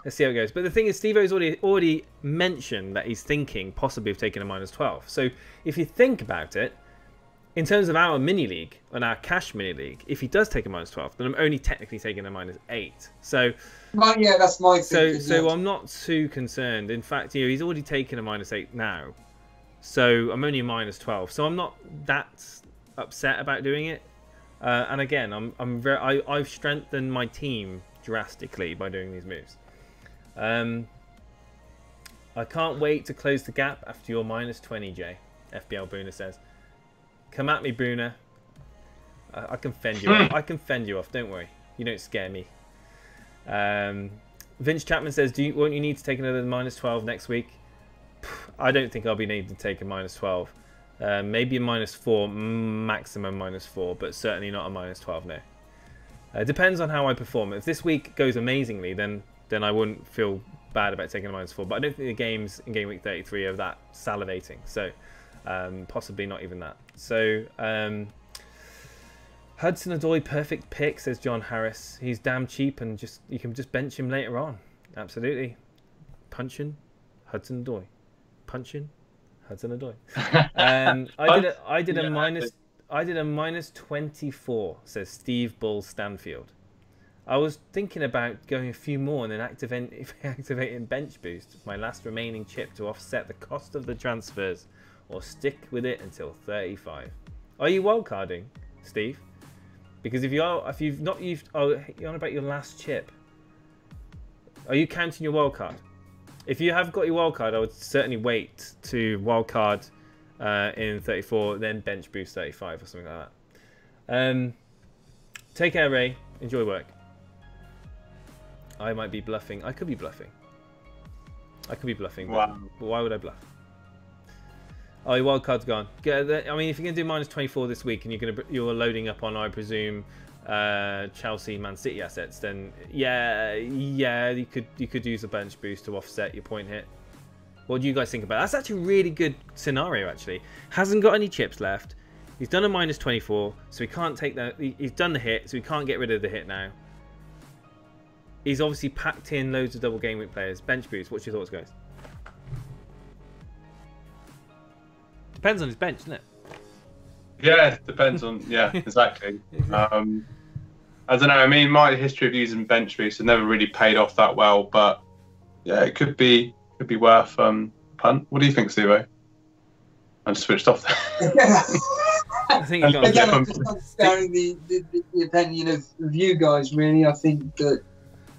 see how it goes. But the thing is, Steve-O's already mentioned that he's thinking possibly of taking a -12. So if you think about it, in terms of our mini league and our cash mini league, if he does take a -12, then I'm only technically taking a -8. So,
well, yeah, that's my thinking.
So I'm not too concerned. In fact, you know, he's already taken a -8 now, so I'm only a -12. So I'm not that upset about doing it. And again, I've strengthened my team drastically by doing these moves. I can't wait to close the gap after your -20, Jay. FBL Boona says. Come at me, Boona. I can fend you off. I can fend you off. Don't worry. You don't scare me. Vince Chapman says, won't you need to take another -12 next week? I don't think I'll be needing to take a -12. Maybe a -4, maximum -4, but certainly not a -12, no. Depends on how I perform. If this week goes amazingly, then I wouldn't feel bad about taking a -4. But I don't think the games in Game Week 33 are that salivating. So possibly not even that. So Hudson-Odoi, perfect pick, says John Harris. He's damn cheap, and you can just bench him later on. Absolutely. Punching Hudson-Odoi. Punching Hudson-Odoi. I did a I did a -24, says Steve Bull Stanfield. I was thinking about going a few more and then activating bench boost, my last remaining chip, to offset the cost of the transfers, or stick with it until 35. Are you wildcarding, Steve? Because if you've not used, you're on about your last chip. Are you counting your wildcard? If you have got your wildcard, I would certainly wait to wildcard in 34, then bench boost 35 or something like that. Take care, Ray. Enjoy work. I might be bluffing. I could be bluffing.
Wow.
But why would I bluff? Oh, your wildcard's gone. I mean, if you're gonna do -24 this week and you're loading up on, I presume, Chelsea, Man City assets, then yeah, you could use a bench boost to offset your point hit. What do you guys think about that? That's actually a really good scenario. Actually, hasn't got any chips left. He's done a -24, so he can't take that. He's done the hit, so he can't get rid of the hit now. He's obviously packed in loads of double game week players. Bench boost. What's your thoughts, guys? Depends on his bench, doesn't it?
Yeah, depends on. Yeah, exactly. I don't know. I mean, my history of using bench boost has never really paid off that well, but yeah, it could be worth punt. What do you think, Steve? I just switched off there.
I think you've got
Again, I'm just understanding the opinion of you guys. Really, I think that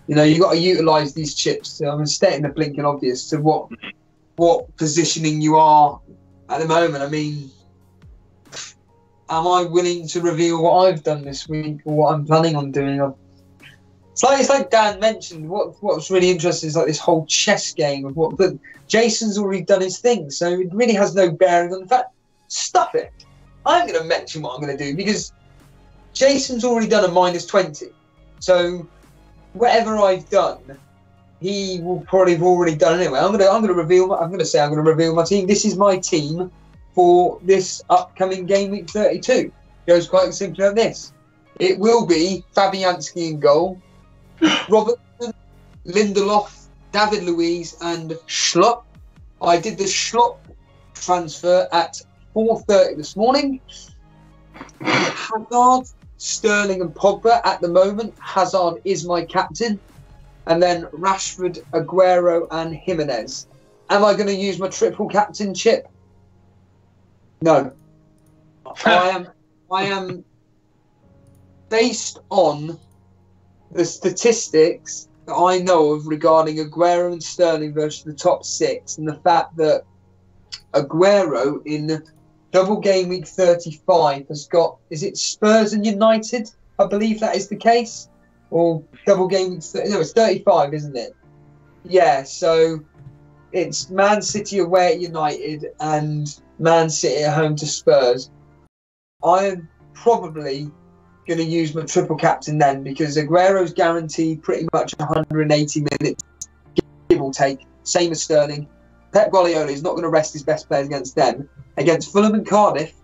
you got to utilise these chips. I'm stating the blinking obvious to what positioning you are at the moment. I mean, am I willing to reveal what I've done this week or what I'm planning on doing? It's like Dan mentioned. What's really interesting is like this whole chess game of but Jason's already done his thing, so it really has no bearing on the fact. Stuff it. I'm going to mention what I'm going to do because Jason's already done a -20. So whatever I've done, he will probably have already done anyway. I'm going to reveal my team. This is my team for this upcoming game week 32. It goes quite simply like this. It will be Fabianski in goal, Robertson, Lindelof, David Luiz, and Schlupp. I did the Schlupp transfer at 4:30 this morning. Hazard, Sterling, and Pogba at the moment. Hazard is my captain. And then Rashford, Aguero, and Jimenez. Am I going to use my triple captain chip? No. I am based on the statistics that I know of regarding Aguero and Sterling versus the top 6, and the fact that Aguero in double game week 35 has got, is it Spurs and United? I believe that is the case. Or double game week 30, no, it's 35, isn't it? Yeah, so it's Man City away at United and Man City at home to Spurs. I am probably going to use my triple captain then, because Aguero's guaranteed pretty much 180 minutes, give or take, same as Sterling. Pep Guardiola is not going to rest his best players against them. Against Fulham and Cardiff,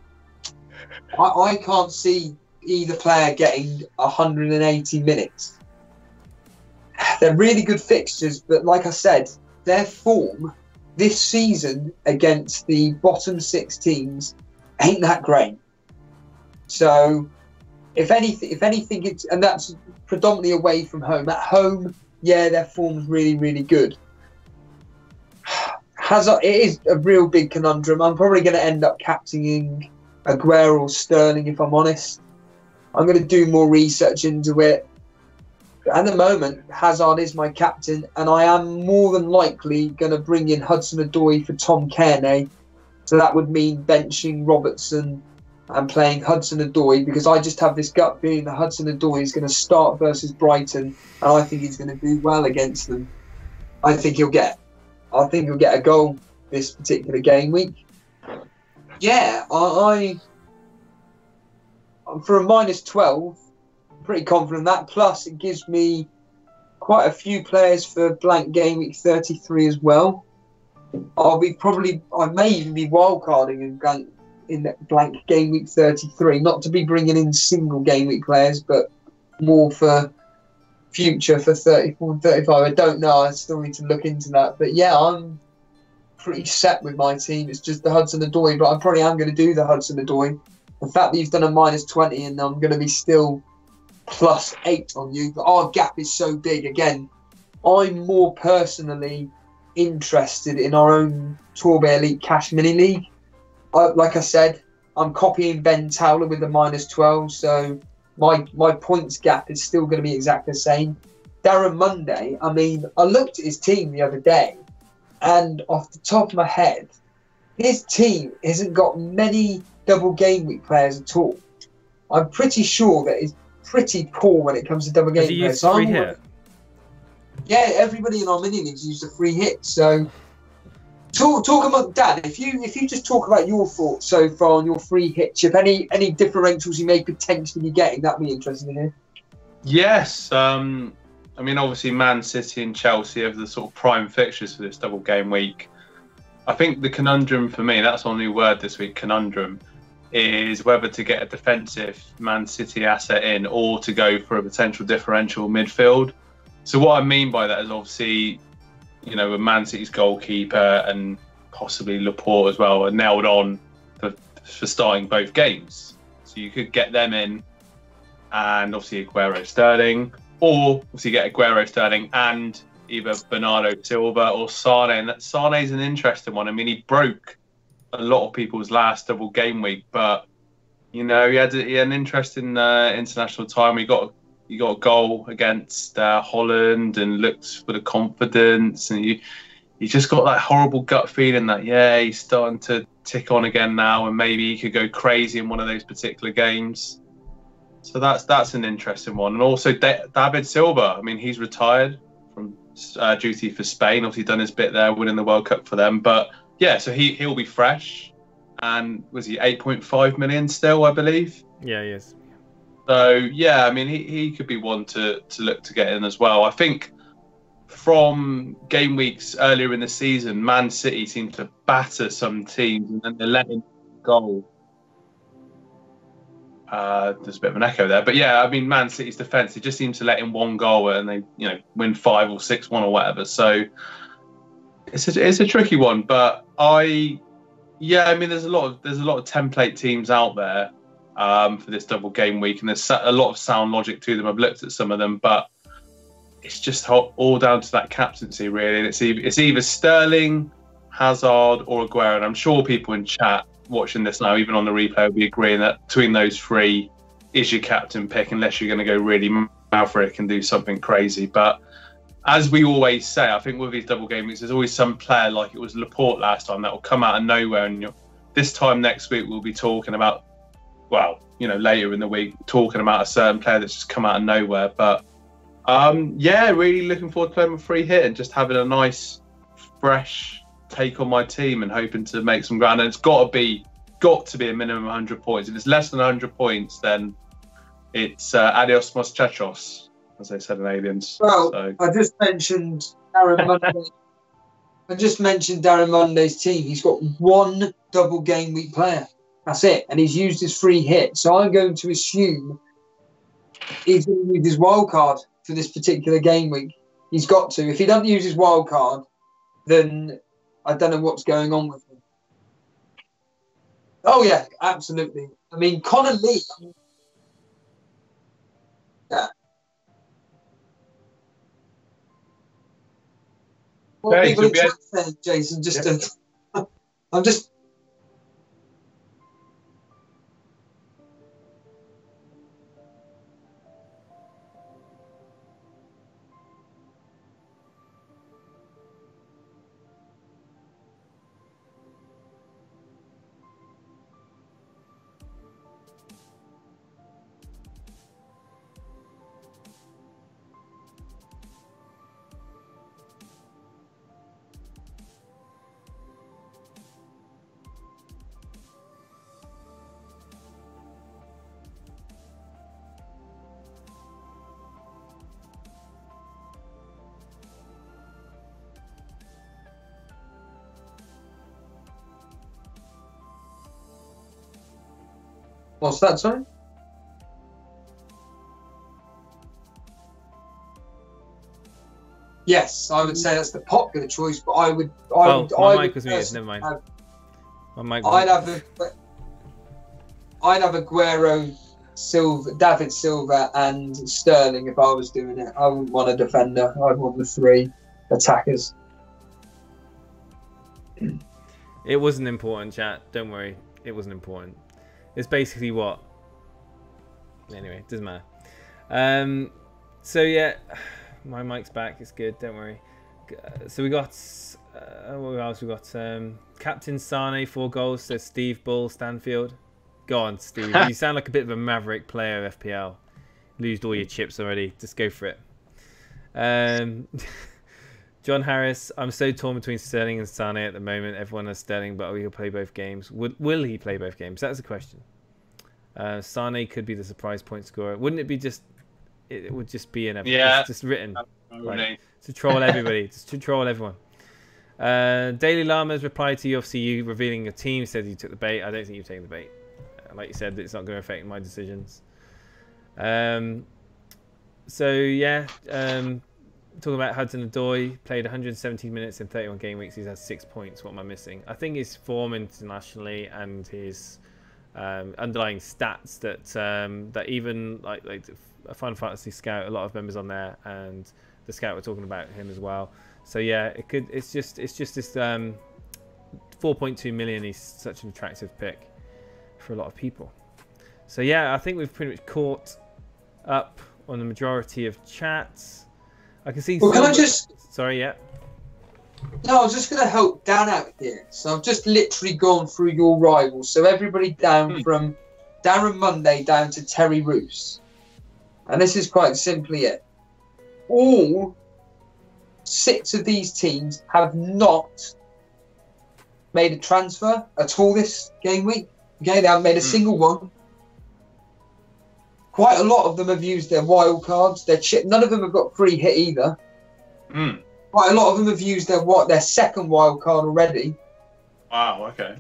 I can't see either player getting 180 minutes. They're really good fixtures, but like I said, their form this season against the bottom 6 teams ain't that great. So, if anything, it's, and that's predominantly away from home. At home, yeah, their form's really, really good. Hazard, it is a real big conundrum. I'm probably going to end up captaining Aguero or Sterling, if I'm honest. I'm going to do more research into it. But at the moment, Hazard is my captain, and I am more than likely going to bring in Hudson-Odoi for Tom Cairney. So that would mean benching Robertson and playing Hudson-Odoi, because I just have this gut feeling that Hudson-Odoi is going to start versus Brighton, and I think he's going to do well against them. I think he'll get a goal this particular game week. Yeah, I'm for a -12. I'm pretty confident in that. Plus, it gives me quite a few players for blank game week 33 as well. I may even be wildcarding in that blank game week 33. Not to be bringing in single game week players, but more for future for 34 and 35. I don't know. I still need to look into that. But yeah, I'm pretty set with my team. It's just the Hudson-Odoi, but I probably am going to do the Hudson-Odoi the fact that you've done a -20 and I'm going to be still +8 on you, but our gap is so big. Again, I'm more personally interested in our own Torbay Elite Cash Mini League. Like I said, I'm copying Ben Towler with the -12, so my points gap is still going to be exactly the same. Darren Monday, I mean, I looked at his team the other day, and off the top of my head, his team hasn't got many double game week players at all. I'm pretty sure that he's pretty poor when it comes to double game players.
Has he used free hit?
Yeah, everybody in our mini leagues used a free hit. So, talk about Dan. If you just talk about your thoughts so far on your free hit chip, any differentials you may potentially be getting, that'd be interesting to hear.
Yes, I mean, obviously, Man City and Chelsea have the sort of prime fixtures for this double game week. I think the conundrum for me, that's our new word this week, conundrum, is whether to get a defensive Man City asset in or to go for a potential differential midfield. So what I mean by that is obviously, you know, with Man City's goalkeeper and possibly Laporte as well are nailed on for starting both games. So you could get them in and obviously Aguero Sterling, or obviously get Aguero Sterling and either Bernardo Silva or Sane. And Sane's an interesting one. I mean, he broke a lot of people's last double game week, but you know, he had an interesting international time. He got a goal against Holland and looked for the confidence, and you just got that horrible gut feeling that he's starting to tick on again now, and maybe he could go crazy in one of those particular games. So that's an interesting one. And also David Silva. I mean, he's retired from duty for Spain. Obviously done his bit there, winning the World Cup for them. But yeah, so he'll be fresh. And was he 8.5 million still, I believe?
Yeah, he is.
So yeah, I mean, he could be one to look to get in as well. I think from game weeks earlier in the season, Man City seemed to batter some teams, and then they let in goal. There's a bit of an echo there, but yeah, I mean, Man City's defence, they just seem to let in one goal and they, you know, win 5 or 6-1 or whatever. So it's a tricky one, but I mean, there's a lot of template teams out there for this double game week, and there's a lot of sound logic to them. I've looked at some of them, but it's just all down to that captaincy, really. And it's either Sterling, Hazard, or Aguero. And I'm sure people in chat watching this now, even on the replay, will be agreeing that between those three is your captain pick, unless you're going to go really maverick and do something crazy. But as we always say, I think with these double game weeks, there's always some player, like it was Laporte last time, that will come out of nowhere. And this time next week, we'll be talking about, well, you know, later in the week, talking about a certain player that's just come out of nowhere. But really looking forward to playing with free hit and just having a nice, fresh take on my team and hoping to make some ground. And it's got to be a minimum 100 points. If it's less than 100 points, then it's adios muchachos, as they said in Aliens.
Well,
so.
I just mentioned Darren Monday's team. He's got one double game week player. That's it. And he's used his free hit. So I'm going to assume he's going to use his wild card for this particular game week. He's got to. If he doesn't use his wild card, then I don't know what's going on with him. Oh, yeah, absolutely. I mean, Connor Lee. Yeah. What people in chat saying, Jason, I'm just... What's that, sorry? Yes, I would say that's the popular choice, but I would. My
mic was muted. Never mind.
I'd have Aguero, David Silva, and Sterling if I was doing it. I wouldn't want a defender. I'd want the 3 attackers.
It wasn't important, chat. Don't worry. It wasn't important. It's basically what. Anyway, it doesn't matter. So yeah, my mic's back. It's good. Don't worry. So we got. What else we got? Captain Sane, 4 goals. Says Steve Bull Stanfield. Go on, Steve. You sound like a bit of a maverick player of FPL. Losed all your chips already. Just go for it. John Harris, I'm so torn between Sterling and Sane at the moment. Everyone has Sterling, but he'll play both games. Will he play both games? That's the question. Sane could be the surprise point scorer. Wouldn't it be just... It would just be in a...
Yeah.
Just written. Like, to troll everybody. Just to troll everyone. Daily Llama's replied to you, obviously you revealing your team. Said you took the bait. I don't think you've taken the bait. Like you said, it's not going to affect my decisions. So yeah, talking about Hudson-Odoi, played 117 minutes in 31 game weeks. He's had 6 points. What am I missing? I think his form internationally and his underlying stats that even like a Fun Fantasy Scout, a lot of members on there, and the Scout were talking about him as well. So yeah, it's just this 4.2 million. He's such an attractive pick for a lot of people. So yeah, I think we've pretty much caught up on the majority of chats. I can see.
Well, can I just?
Sorry, yeah.
No, I was just going to help Dan out here. So I've just literally gone through your rivals. So everybody down from Darren Monday down to Terry Roos, and this is quite simply it. All 6 of these teams have not made a transfer at all this game week. Okay, they haven't made a single one. Quite a lot of them have used their wild cards. Their chip. None of them have got free hit either. Quite a lot of them have used their second wild card already.
Wow. Okay.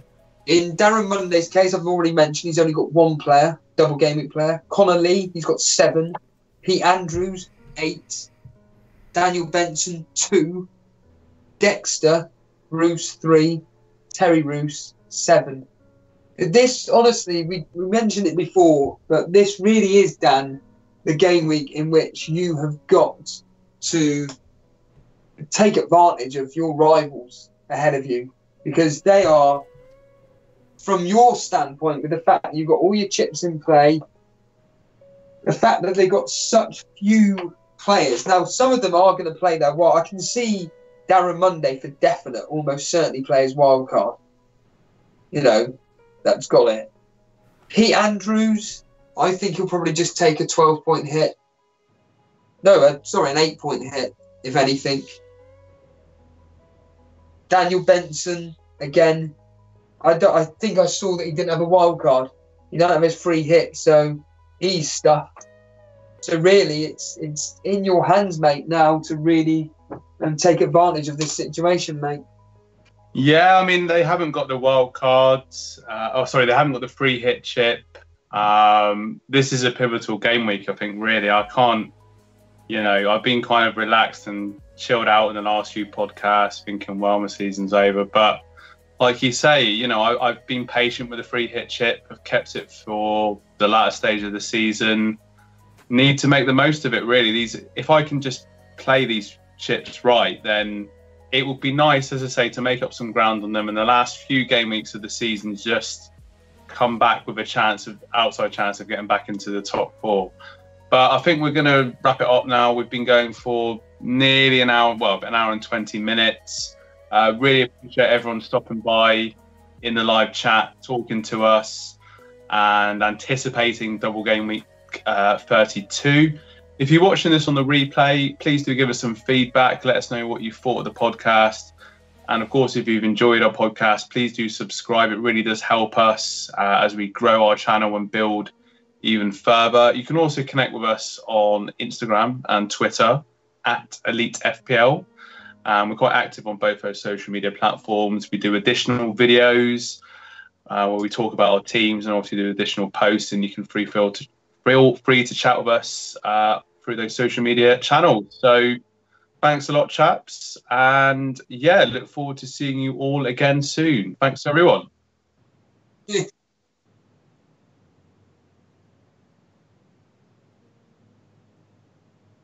In Darren Monday's case, I've already mentioned he's only got 1 player, double gaming player. Connor Lee, he's got 7. Pete Andrews, 8. Daniel Benson, 2. Dexter, Roos, 3. Terry Roos, 7. This, honestly, we mentioned it before, but this really is, Dan, the game week in which you have got to take advantage of your rivals ahead of you, because they are, from your standpoint, with the fact that you've got all your chips in play, the fact that they've got such few players. Now, some of them are going to play their wild. I can see Darren Monday for definite, almost certainly play his wild card. You know, that's got it. Pete Andrews, I think he'll probably just take a 12-point hit. No, sorry, an 8-point hit, if anything. Daniel Benson, again, I think I saw that he didn't have a wild card. He doesn't have his free hit, so he's stuffed. So really, it's in your hands, mate, now to really take advantage of this situation, mate.
Yeah, I mean, they haven't got the wild cards. They haven't got the free hit chip. This is a pivotal game week, I think, really. I can't, I've been kind of relaxed and chilled out in the last few podcasts, thinking, well, my season's over. But like you say, I've been patient with the free hit chip. I've kept it for the latter stage of the season. Need to make the most of it, really. If I can just play these chips right, then it would be nice, as I say, to make up some ground on them in the last few game weeks of the season, just come back with outside chance of getting back into the top 4. But I think we're going to wrap it up now. We've been going for nearly an hour and 20 minutes. Really appreciate everyone stopping by in the live chat, talking to us and anticipating double game week 32. If you're watching this on the replay, please do give us some feedback. Let us know what you thought of the podcast. And of course, if you've enjoyed our podcast, please do subscribe. It really does help us as we grow our channel and build even further. You can also connect with us on Instagram and Twitter at EliteFPL. We're quite active on both those social media platforms. We do additional videos where we talk about our teams and obviously do additional posts, and you can feel free to chat with us through those social media channels. So thanks a lot, chaps. And yeah, look forward to seeing you all again soon. Thanks, everyone.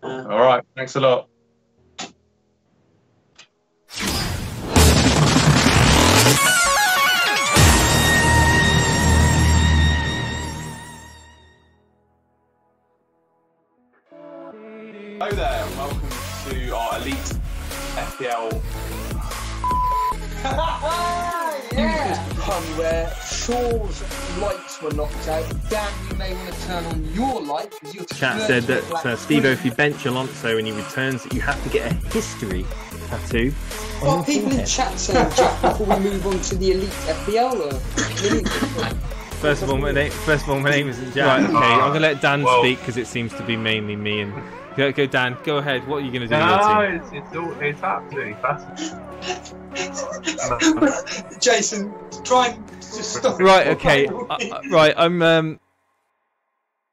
All right, thanks a lot. Hello there, and welcome to our Elite FPL.
Pun where Shaw's lights were knocked out. Dan, you may want to turn on your light because you're
Chat said that Steve, if you bench Alonso and he returns, you have to get a history tattoo.
Well, people in chat saying, Jack, before we move on to the Elite FPL.
First of all, my name isn't Jack. Right, okay, I'm gonna let Dan speak because it seems to be mainly me. And go, Dan. Go ahead. What are you gonna do?
No, it's absolutely fascinating.
Jason, try and just stop.
Right. Okay. Right. I'm